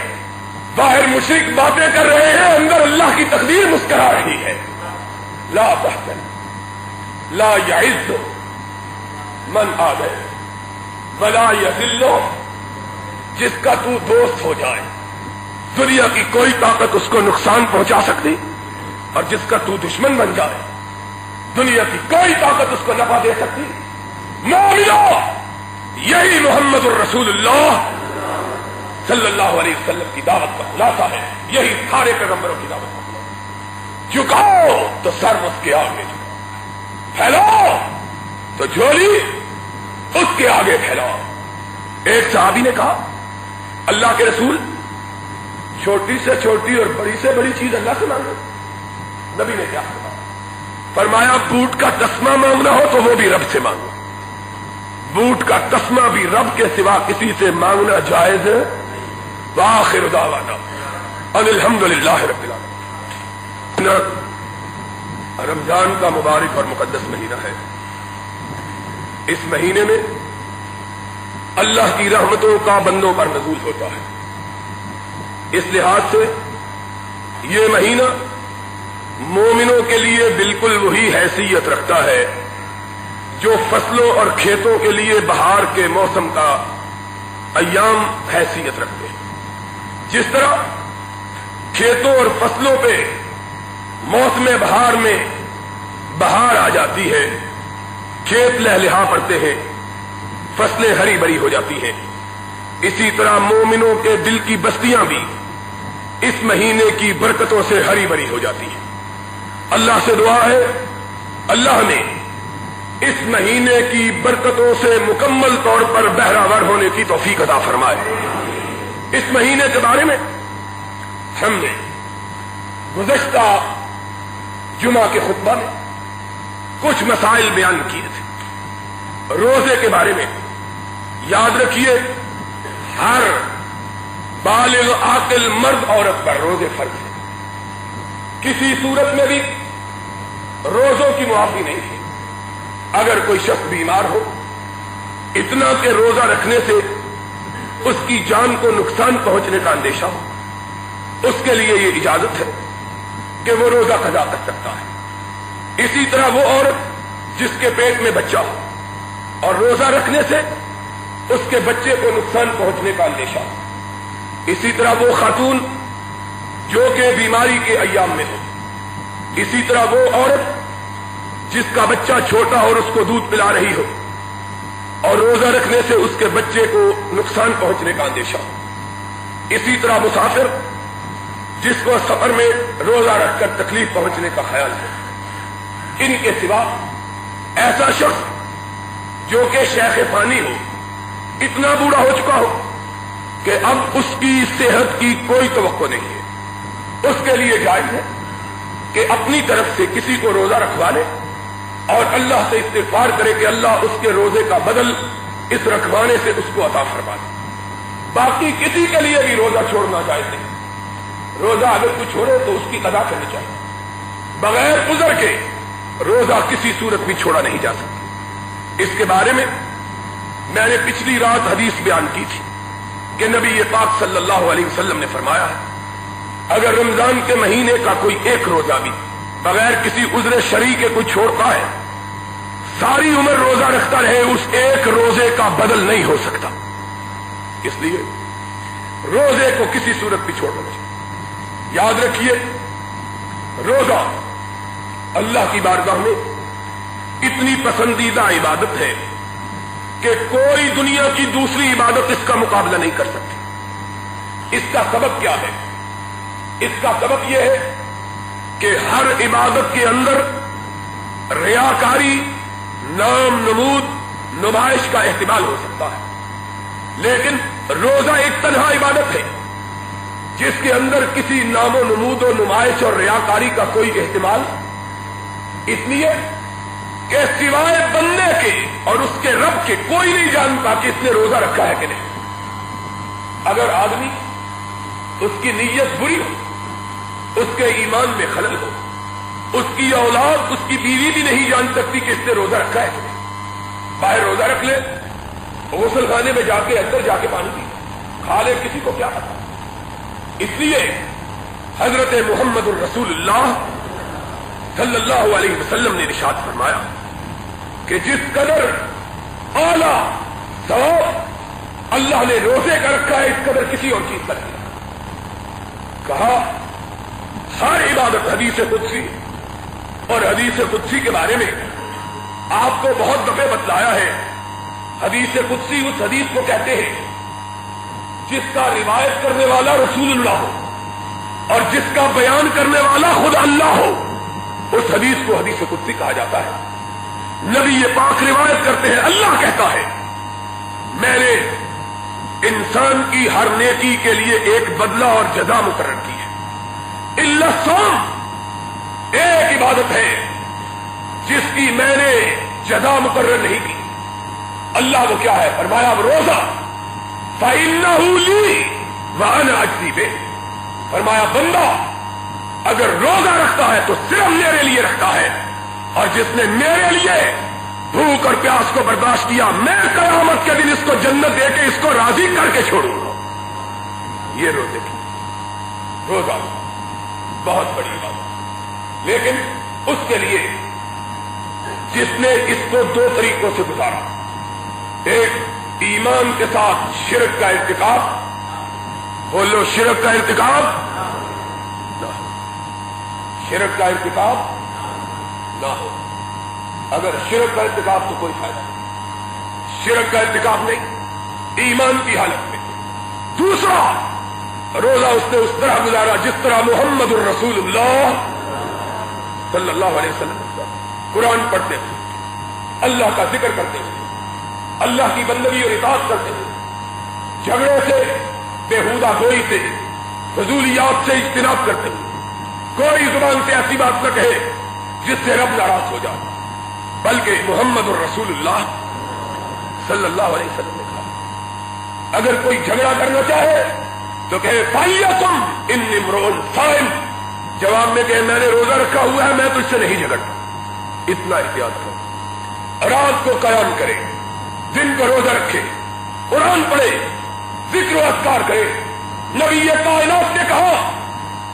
باہر مشرک باتیں کر رہے ہیں، اندر اللہ کی تقدیر مسکرا رہی ہے۔ لا تحزن لا يعز من آدے ولا يذل، جس کا تو دوست ہو جائے دنیا کی کوئی طاقت اس کو نقصان پہنچا سکتی، اور جس کا تو دشمن بن جائے دنیا کی کوئی طاقت اس کو نفع دے سکتی۔ مومنو، یہی محمد الرسول اللہ صلی اللہ علیہ وسلم کی دعوت کا خلاصہ ہے، یہی سارے پیغمبروں کی دعوت کا خلاصہ۔ جھکاؤ تو سر اس کے آگے جھکاؤ، پھیلاؤ تو جھولی اس کے آگے پھیلاؤ۔ ایک صحابی نے کہا اللہ کے رسول، چھوٹی سے چھوٹی اور بڑی سے بڑی چیز اللہ سے مانگو۔ نبی نے کیا فرمایا؟ بوٹ کا تسمہ مانگنا ہو تو وہ بھی رب سے مانگو، بوٹ کا تسمہ بھی رب کے سوا کسی سے مانگنا جائز ہے۔ وآخر دعوانا ان الحمدللہ رب العالمین۔ رمضان کا مبارک اور مقدس مہینہ ہے، اس مہینے میں اللہ کی رحمتوں کا بندوں پر نزول ہوتا ہے، اس لحاظ سے یہ مہینہ مومنوں کے لیے بالکل وہی حیثیت رکھتا ہے جو فصلوں اور کھیتوں کے لیے بہار کے موسم کا ایام حیثیت رکھتے ہیں۔ جس طرح کھیتوں اور فصلوں پہ موسم بہار میں بہار آ جاتی ہے، کھیت لہلہا پڑتے ہیں، فصلیں ہری بھری ہو جاتی ہیں، اسی طرح مومنوں کے دل کی بستیاں بھی اس مہینے کی برکتوں سے ہری بھری ہو جاتی ہیں۔ اللہ سے دعا ہے اللہ نے اس مہینے کی برکتوں سے مکمل طور پر بہرہ ہونے کی توفیق عطا فرمائے۔ اس مہینے کے بارے میں ہم نے گزشتہ جمعہ کے خطبہ میں کچھ مسائل بیان کیے تھے۔ روزے کے بارے میں یاد رکھیے ہر بالغ عاقل مرد عورت پر روزے فرض ہیں، کسی صورت میں بھی روزوں کی معافی نہیں ہے۔ اگر کوئی شخص بیمار ہو اتنا کہ روزہ رکھنے سے اس کی جان کو نقصان پہنچنے کا اندیشہ ہو، اس کے لیے یہ اجازت ہے کہ وہ روزہ قضا کر سکتا ہے۔ اسی طرح وہ عورت جس کے پیٹ میں بچہ ہو اور روزہ رکھنے سے اس کے بچے کو نقصان پہنچنے کا اندیشہ ہو، اسی طرح وہ خاتون جو کہ بیماری کے ایام میں ہو، اسی طرح وہ عورت جس کا بچہ چھوٹا اور اس کو دودھ پلا رہی ہو اور روزہ رکھنے سے اس کے بچے کو نقصان پہنچنے کا اندیشہ ہو، اسی طرح مسافر جس کو سفر میں روزہ رکھ کر تکلیف پہنچنے کا خیال ہے۔ ان کے سوا ایسا شخص جو کہ شیخ فانی ہو، اتنا بوڑھا ہو چکا ہو کہ اب اس کی صحت کی کوئی توقع نہیں ہے، اس کے لیے جائز ہے کہ اپنی طرف سے کسی کو روزہ رکھوا لے اور اللہ سے استغفار کرے کہ اللہ اس کے روزے کا بدل اس رکھوانے سے اس کو عطا فرما دے۔ باقی کسی کے لیے بھی روزہ چھوڑنا جائز نہیں۔ روزہ اگر کوئی چھوڑے تو اس کی قضا کرنی چاہیے، بغیر عذر کے روزہ کسی صورت بھی چھوڑا نہیں جا سکتا۔ اس کے بارے میں میں نے پچھلی رات حدیث بیان کی تھی کہ نبی پاک صلی اللہ علیہ وسلم نے فرمایا ہے اگر رمضان کے مہینے کا کوئی ایک روزہ بھی بغیر کسی عذر شرعی کے کوئی چھوڑتا ہے، ساری عمر روزہ رکھتا رہے، اس ایک روزے کا بدل نہیں ہو سکتا۔ اس لیے روزے کو کسی صورت بھی چھوڑنا چاہیے۔ یاد رکھیے روزہ اللہ کی بارگاہ میں اتنی پسندیدہ عبادت ہے کہ کوئی دنیا کی دوسری عبادت اس کا مقابلہ نہیں کر سکتی۔ اس کا سبب کیا ہے؟ اس کا سبب یہ ہے کہ ہر عبادت کے اندر ریاکاری، نام نمود، نمائش کا احتمال ہو سکتا ہے، لیکن روزہ ایک تنہا عبادت ہے جس کے اندر کسی نام و نمود و نمائش اور ریاکاری کا کوئی احتمال، اس لیے کہ سوائے بندے کے اور اس کے رب کے کوئی نہیں جانتا کہ اس نے روزہ رکھا ہے کہ نہیں۔ اگر آدمی اس کی نیت بری ہو، اس کے ایمان میں خلل ہو، اس کی اولاد، اس کی بیوی بھی نہیں جان سکتی کہ اس نے روزہ رکھا ہے کہ نہیں، باہر روزہ رکھ لے، غسل خانے میں جا کے اندر جا کے پانی پی کھا لے، کسی کو کیا پتا۔ اس لیے حضرت محمد الرسول اللہ صلی اللہ علیہ وسلم نے ارشاد فرمایا کہ جس قدر اعلیٰ ثواب اللہ نے روزے کا رکھا ہے، اس قدر کسی اور چیز کا نہیں۔ کہا ہر عبادت حدیث قدسی، اور حدیث قدسی کے بارے میں آپ کو بہت دفعہ بتلایا ہے۔ حدیث قدسی اس حدیث کو کہتے ہیں جس کا روایت کرنے والا رسول اللہ ہو اور جس کا بیان کرنے والا خدا اللہ ہو، اس حدیث کو حدیث قدسی کہا جاتا ہے۔ نبی پاک روایت کرتے ہیں، اللہ کہتا ہے میں نے انسان کی ہر نیکی کے لیے ایک بدلہ اور جزا مقرر کی ہے، الا الصوم، ایک عبادت ہے جس کی میں نے جزا مقرر نہیں کی۔ اللہ وہ کیا ہے؟ فرمایا اب روزہ، فَإِنَّهُ لِي وَأَنَا أَجْزِي بِهِ، فرمایا بندہ اگر روزہ رکھتا ہے تو صرف میرے لیے رکھتا ہے، اور جس نے میرے لیے بھوک اور پیاس کو برداشت کیا، میں قیامت کے دن اس کو جنت دے کے اس کو راضی کر کے چھوڑوں گا۔ یہ روزے کی روزہ بہت بڑی بات ہے، لیکن اس کے لیے جس نے اس کو دو طریقوں سے گزارا، ایک ایمان کے ساتھ شرک کا ارتکاب، بولو شرک کا ارتکاب نہ ہو، شرک کا ارتکاب نہ ہو۔ اگر شرک کا ارتکاب تو کوئی فائدہ نہیں، شرک کا ارتکاب نہیں، ایمان کی حالت میں۔ دوسرا، روزہ اس نے اس طرح گزارا جس طرح محمد الرسول اللہ صلی اللہ علیہ وسلم قرآن پڑھتے ہوئے، اللہ کا ذکر کرتے ہوئے، اللہ کی بندگی اور اطاعت کرتے ہوئے، جھگڑوں سے، بےہودہ گوئی سے، فضولیات سے اجتناب کرتے ہوئے، کوئی زبان سے ایسی بات نہ کہے جس سے رب ناراض ہو جائے، بلکہ محمد الرسول اللہ صلی اللہ علیہ وسلم نے کہا اگر کوئی جھگڑا کرنا چاہے تو کہے فَإِنَّكُمْ إِنِّي امْرُؤٌ صَائِمٌ، جواب میں کہے میں نے روزہ رکھا ہوا ہے، میں تجھ سے نہیں جھگڑتا۔ اتنا احتیاط کرو، رات کو قیام کرے، دن کو روزہ رکھے، قرآن پڑھے، ذکر و اذکار کرے۔ نبی کائنات نے کہا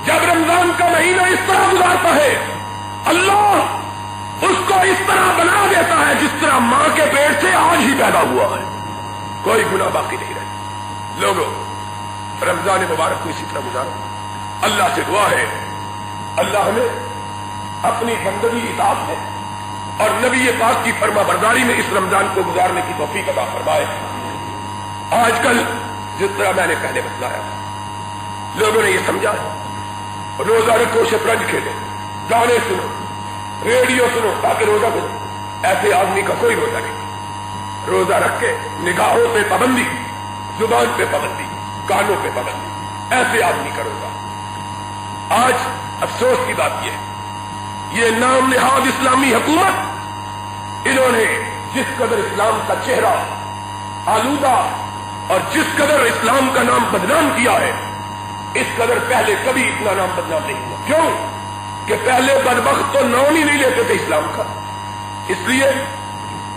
جب رمضان کا مہینہ اس طرح گزارتا ہے، اللہ اس کو اس طرح بنا دیتا ہے جس طرح ماں کے پیٹ سے آج ہی پیدا ہوا ہے، کوئی گناہ باقی نہیں رہے۔ لوگوں، رمضان مبارک کو اسی طرح گزارو۔ اللہ سے دعا ہے اللہ ہمیں اپنی بندگی اطاعت میں اور نبی پاک کی فرما برداری میں اس رمضان کو گزارنے کی توفیق عطا فرمائے۔ آج کل جس طرح میں نے پہلے بتلایا تھا، لوگوں نے یہ سمجھا روزہ رکھو شطرنج کھیلو، گانے سنو، ریڈیو سنو تاکہ روزہ کرو۔ ایسے آدمی کا کوئی روزہ نہیں۔ روزہ رکھ کے نگاہوں پہ پابندی، زبان پہ پابندی، کانوں پہ پابندی، ایسے آدمی کا روزہ۔ آج افسوس کی بات یہ ہے، یہ نام نہاد اسلامی حکومت، انہوں نے جس قدر اسلام کا چہرہ آلودہ اور جس قدر اسلام کا نام بدنام کیا ہے، اس قدر پہلے کبھی اتنا نام بدنام نہیں ہوا۔ کیوں کہ پہلے بدبخت تو نام ہی نہیں لیتے تھے اسلام کا، اس لیے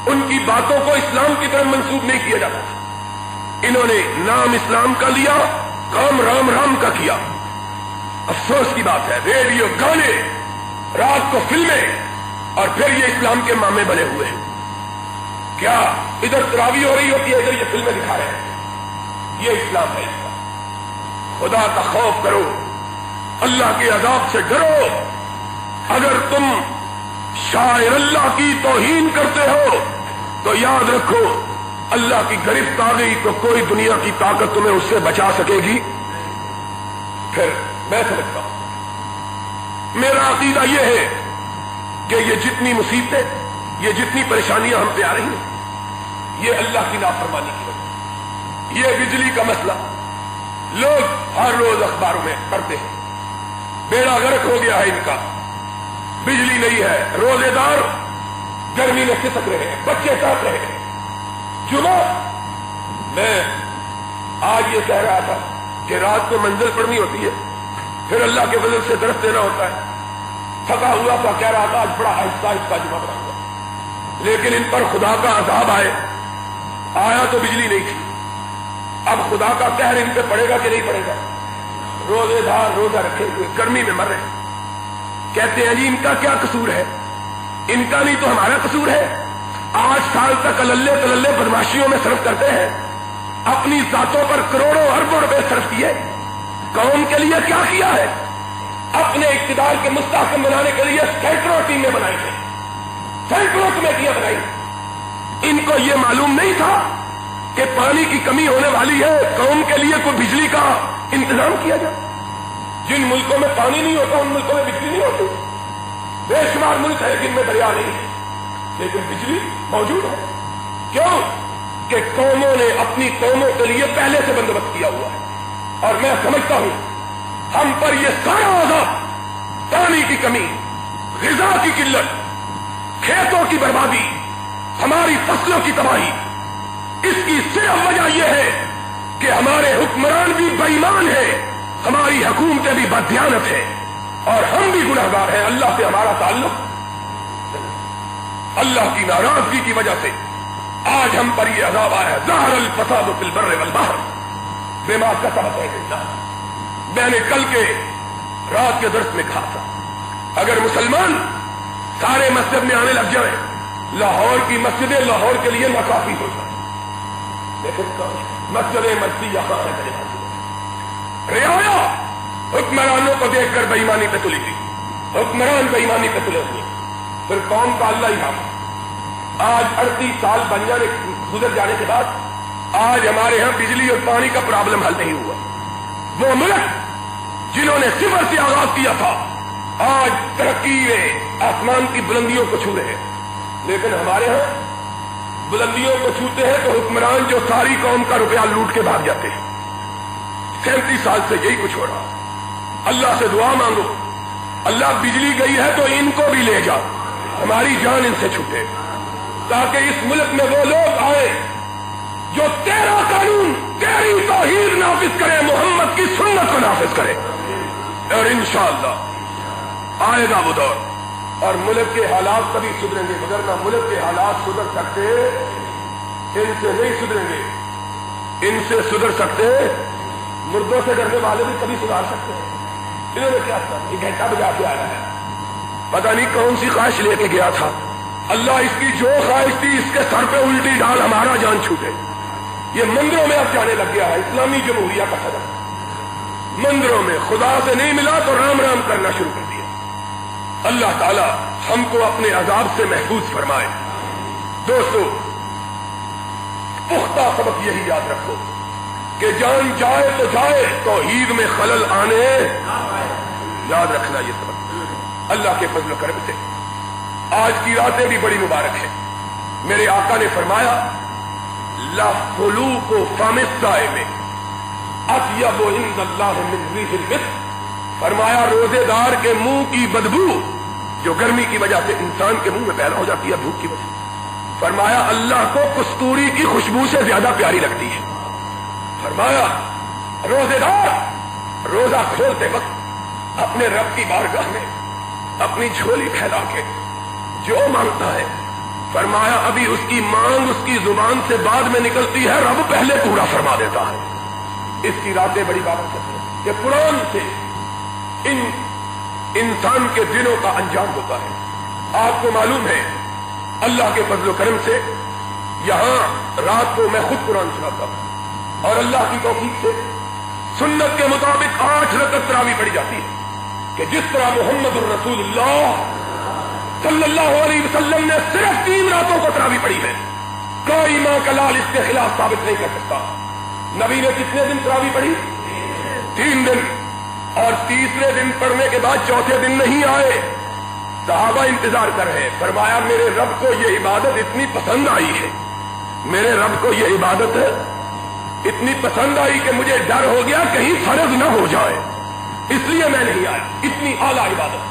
ان کی باتوں کو اسلام کی طرف منسوب نہیں کیا جاتا تھا۔ انہوں نے نام اسلام کا لیا، کام رام رام کا کیا۔ افسوس کی بات ہے، ریڈیو، گانے، رات کو فلمیں، اور پھر یہ اسلام کے مامے بنے ہوئے ہیں۔ کیا ادھر تراویح ہو رہی ہوتی ہے، ادھر یہ فلمیں دکھا رہے ہیں۔ یہ اسلام ہے۔ خدا کا خوف کرو، اللہ کے عذاب سے ڈرو۔ اگر تم شاعر اللہ کی توہین کرتے ہو تو یاد رکھو اللہ کی گرفت آ گئی تو کوئی دنیا کی طاقت تمہیں اس سے بچا سکے گی۔ پھر میں سمجھتا ہوں میرا عقیدہ یہ ہے کہ یہ جتنی مصیبتیں، یہ جتنی پریشانیاں ہم پہ آ رہی ہیں، یہ اللہ کی نافرمانی کی وجہ۔ یہ بجلی کا مسئلہ لوگ ہر روز اخباروں میں پڑھتے ہیں، بیڑا غرق ہو گیا ہے ان کا، بجلی نہیں ہے، روزے دار گرمی میں سسک رہے ہیں، بچے کاٹ رہے ہیں۔ جمعہ میں آج یہ کہہ رہا تھا کہ رات کو منزل پڑھنی ہوتی ہے، پھر اللہ کے فضل سے درس دینا ہوتا ہے۔ تھکا ہوا تھا، کہہ رہا تھا آج بڑا آہستہ آہستہ جمعہ پڑھوں گا، لیکن ان پر خدا کا عذاب آیا تو بجلی نہیں تھی۔ اب خدا کا قہر ان پہ پڑے گا کہ نہیں پڑے گا؟ روزے دار روزہ رکھے ہوئے گرمی میں مر رہے ہیں، کہتے ہیں جی ان کا کیا قصور ہے، ان کا نہیں تو ہمارا قصور ہے۔ 8 سال تک اللہ تللے بدماشیوں میں صرف کرتے ہیں، اپنی ذاتوں پر کروڑوں اربوں روپے صرف کیے، قوم کے لیے کیا کیا ہے؟ اپنے اقتدار کے مستحکم بنانے کے لیے سینکڑوں ٹیمیں بنائی ہیں، سینکڑوں کمیٹیاں بنائی۔ ان کو یہ معلوم نہیں تھا کہ پانی کی کمی ہونے والی ہے، قوم کے لیے کوئی بجلی کا انتظام کیا جائے۔ جن ملکوں میں پانی نہیں ہوتا ان ملکوں میں بجلی نہیں ہوتی۔ بے شمار ملک ہے جن میں دریا نہیں ہے لیکن بجلی موجود ہے۔ کیوں؟ کہ قوموں نے اپنی قوموں کے لیے پہلے سے بندوبست کیا ہوا ہے۔ اور میں سمجھتا ہوں ہم پر یہ سارا عذاب، پانی کی کمی، غذا کی قلت، کھیتوں کی بربادی، ہماری فصلوں کی تباہی، اس کی صرف وجہ یہ ہے کہ ہمارے حکمران بھی بے ایمان ہیں، ہماری حکومتیں بھی بددیانت ہیں، اور ہم بھی گنہگار ہیں۔ اللہ سے ہمارا تعلق، اللہ کی ناراضگی کی وجہ سے آج ہم پر یہ عذاب آیا ہے۔ ظہر الفساد فی البر والبحر بما کسبت ایدی الناس۔ میں نے کل کے رات کے درس میں کہا تھا اگر مسلمان سارے مسجد میں آنے لگ جائیں، لاہور کی مسجدیں لاہور کے لیے ناکافی ہو جائیں، لیکن مسجدیں مسجد یہاں ہے۔ رعایا حکمرانوں کو دیکھ کر بے ایمانی پہ تلی تھی، حکمران بے ایمانی پہ تلے ہوئے، پھر قوم کا اللہ ہی حاکم۔ آج 38 سال بن جانے گزر جانے کے بعد آج ہمارے ہاں بجلی اور پانی کا پرابلم حل نہیں ہوا۔ وہ ملک جنہوں نے صفر سے آغاز کیا تھا آج ترقی میں آسمان کی بلندیوں کو چھو رہے ہیں، لیکن ہمارے ہاں بلندیوں کو چھوتے ہیں تو حکمران جو ساری قوم کا روپیہ لوٹ کے بھاگ جاتے ہیں۔ 37 سال سے یہی کچھ ہو رہا۔ اللہ سے دعا مانگو، اللہ بجلی گئی ہے تو ان کو بھی لے جاؤ، ہماری جان ان سے چھوٹے، تاکہ اس ملک میں وہ لوگ آئے جو تیرا قانون، تیری توحید نافذ کرے، محمد کی سنت کو نافذ کرے، اور انشاءاللہ آئے گا وہ دور اور ملک کے حالات کبھی سدھریں گے، مگر نہ ملک کے حالات سدھر سکتے ان سے نہیں سدھریں گے، ان سے سدھر سکتے مردوں سے ڈرنے والے بھی کبھی سدھار سکتے ہیں۔ انہوں نے کیا کیا؟ یہ گھنٹہ بجا کے آیا ہے، پتہ نہیں کون سی خواہش لے کے گیا تھا، اللہ اس کی جو خواہش تھی اس کے سر پہ الٹی ڈال ہمارا جان چھوٹے۔ یہ مندروں میں اب جانے لگ گیا ہے اسلامی جمہوریہ کا صدر، مندروں میں خدا سے نہیں ملا تو رام رام کرنا شروع کر دیا۔ اللہ تعالی ہم کو اپنے عذاب سے محفوظ فرمائے۔ دوستو، پختہ سبق یہی یاد رکھو کہ جان جائے تو جائے، توحید میں خلل آنے یاد رکھنا یہ سبق اللہ کے فضل و کرم سے۔ آج کی راتیں بھی بڑی مبارک ہیں۔ میرے آقا نے فرمایا لَخُلُوقُ فَمِ الصَّائِمِ اطیب عند اللہ من ریح المسک۔ فرمایا روزے دار کے منہ کی بدبو جو گرمی کی وجہ سے انسان کے منہ میں پیدا ہو جاتی ہے بھوک کی وجہ سے، فرمایا اللہ کو کستوری کی خوشبو سے زیادہ پیاری لگتی ہے۔ فرمایا روزے دار روزہ کھولتے وقت اپنے رب کی بارگاہ میں اپنی جھولی پھیلا کے جو مانگتا ہے، فرمایا ابھی اس کی مانگ اس کی زبان سے بعد میں نکلتی ہے، رب پہلے پورا فرما دیتا ہے۔ اس کی راتیں بڑی بات کرتے ہیں کہ قرآن سے انسان کے دلوں کا انجام ہوتا ہے۔ آپ کو معلوم ہے اللہ کے فضل و کرم سے یہاں رات کو میں خود قرآن سناتا ہوں اور اللہ کی توفیق سے سنت کے مطابق 8 رکعت تراویح پڑھی جاتی ہے کہ جس طرح محمد الرسول اللہ صلی اللہ علیہ وسلم نے صرف 3 راتوں کو تراویح پڑھی ہے، کوئی ماں کا لال اس کے خلاف ثابت نہیں کر سکتا۔ نبی نے کتنے دن تراویح پڑھی؟ 3 دن۔ اور تیسرے دن پڑھنے کے بعد چوتھے دن نہیں آئے. صحابہ انتظار کر رہے ہیں. فرمایا میرے رب کو یہ عبادت اتنی پسند آئی ہے, میرے رب کو یہ عبادت اتنی پسند آئی کہ مجھے ڈر ہو گیا کہیں فرض نہ ہو جائے, اس لیے میں نہیں آیا. اتنی اعلیٰ عبادت.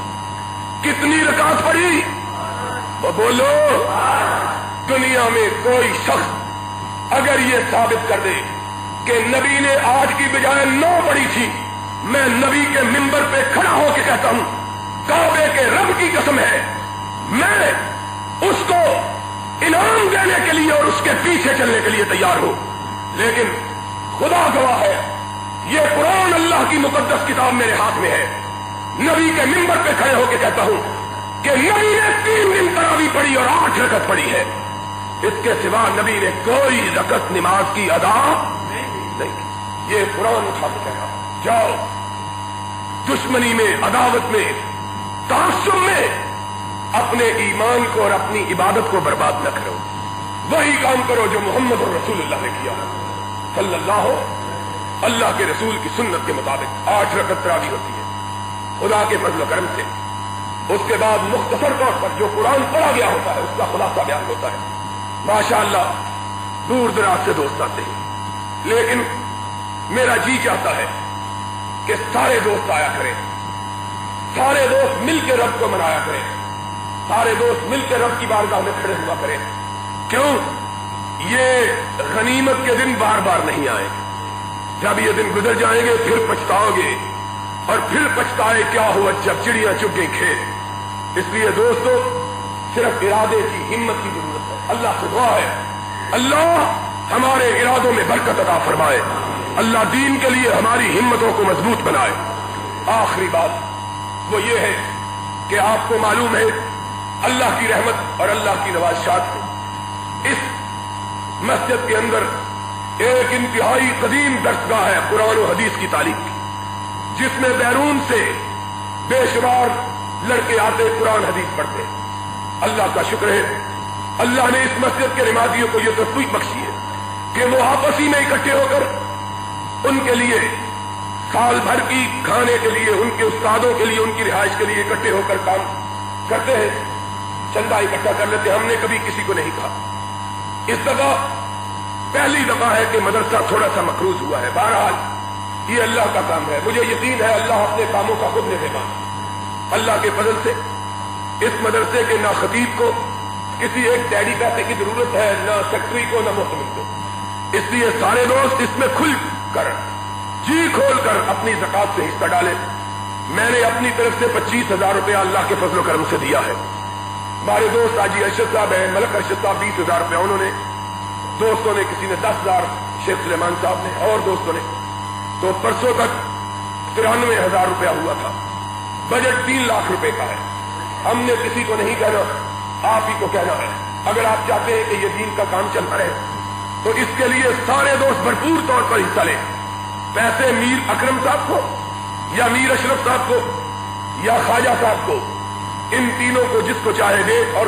کتنی رکعت پڑھی؟ وہ بولو. دنیا میں کوئی شخص اگر یہ ثابت کر دے کہ نبی نے 8 کی بجائے 9 پڑھی تھی, میں نبی کے منبر پہ کھڑا ہو کے کہتا ہوں کعبے کے رب کی قسم ہے, میں اس کو انعام دینے کے لیے اور اس کے پیچھے چلنے کے لیے تیار ہوں. لیکن خدا گواہ ہے, یہ قرآن اللہ کی مقدس کتاب میرے ہاتھ میں ہے. نبی کے منبر پہ کھڑے ہو کے کہتا ہوں کہ نبی نے 3 دن تراویح پڑھی اور 8 رکعت پڑھی ہے. اس کے سوا نبی نے کوئی رکعت نماز کی ادا نہیں. یہ قرآن اٹھا کے کہا جاؤ دشمنی میں, عداوت میں, تعصب میں اپنے ایمان کو اور اپنی عبادت کو برباد نہ کرو. وہی کام کرو جو محمد رسول اللہ نے کیا صلی اللہ کے رسول کی سنت کے مطابق 8 رکعت تراویح ہوتی ہے خدا کے فضل و کرم سے. اس کے بعد مختصر طور پر جو قرآن پڑھا گیا ہوتا ہے اس کا خلاصہ بیان ہوتا ہے. ماشاءاللہ دور دراز سے دوست آتے ہیں, لیکن میرا جی چاہتا ہے کہ سارے دوست آیا کریں, سارے دوست مل کے رب کو منایا کریں, سارے دوست مل کے رب کی بارگاہ میں کھڑے ہوا کریں. کیوں؟ یہ غنیمت کے دن بار بار نہیں آئے. جب یہ دن گزر جائیں گے پھر پچھتاؤ گے, اور پھر پچھتائے کیا ہوا جب چڑیاں چگ گئی کھیت. اس لیے دوستو صرف ارادے کی, ہمت کی ضرورت ہے. اللہ سے دعا ہے اللہ ہمارے ارادوں میں برکت عطا فرمائے, اللہ دین کے لیے ہماری ہمتوں کو مضبوط بنائے. آخری بات وہ یہ ہے کہ آپ کو معلوم ہے اللہ کی رحمت اور اللہ کی نوازشات سے اس مسجد کے اندر ایک انتہائی قدیم درسگاہ ہے قرآن و حدیث کی تعلیم کی, جس میں بیرون سے بے شمار لڑکے آتے قرآن حدیث پڑھتے. اللہ کا شکر ہے اللہ نے اس مسجد کے نمازیوں کو یہ توفیق بخشی ہے کہ وہ آپس ہی میں اکٹھے ہو کر ان کے لیے سال بھر کی کھانے کے لیے, ان کے استادوں کے لیے, ان کی رہائش کے لیے اکٹھے ہو کر کام کرتے ہیں, چندہ اکٹھا کر لیتے. ہم نے کبھی کسی کو نہیں کہا. اس دفعہ پہلی دفعہ ہے کہ مدرسہ تھوڑا سا مقروض ہوا ہے. بہرحال یہ اللہ کا کام ہے, مجھے یقین ہے اللہ اپنے کاموں کا خود لے گا. اللہ کے فضل سے اس مدرسے کے نہ خطیب کو کسی ایک ڈیڈی پیسے کی ضرورت ہے, نہ سیکٹری کو, نہ محتمل کو. اس لیے سارے دوست اس میں کھل کر جی کھول کر اپنی زکات سے حصہ ڈالیں. میں نے اپنی طرف سے 25,000 روپیہ اللہ کے فضل و کرم سے دیا ہے. ہمارے دوست حاجی ارشد صاحب ہیں, ملک ارشد صاحب 20,000 روپیہ انہوں نے, دوستوں نے کسی نے 10,000, شیخ سلیمان صاحب نے اور دوستوں نے. تو پرسوں تک 93,000 روپیہ ہوا تھا. بجٹ 3 لاکھ روپے کا ہے. ہم نے کسی کو نہیں کہنا, آپ ہی کو کہنا ہے. اگر آپ چاہتے ہیں کہ یہ دین کا کام چلتا رہے تو اس کے لیے سارے دوست بھرپور طور پر حصہ لیں. پیسے میر اکرم صاحب کو یا میر اشرف صاحب کو یا خواجہ صاحب کو, ان تینوں کو جس کو چاہے دے اور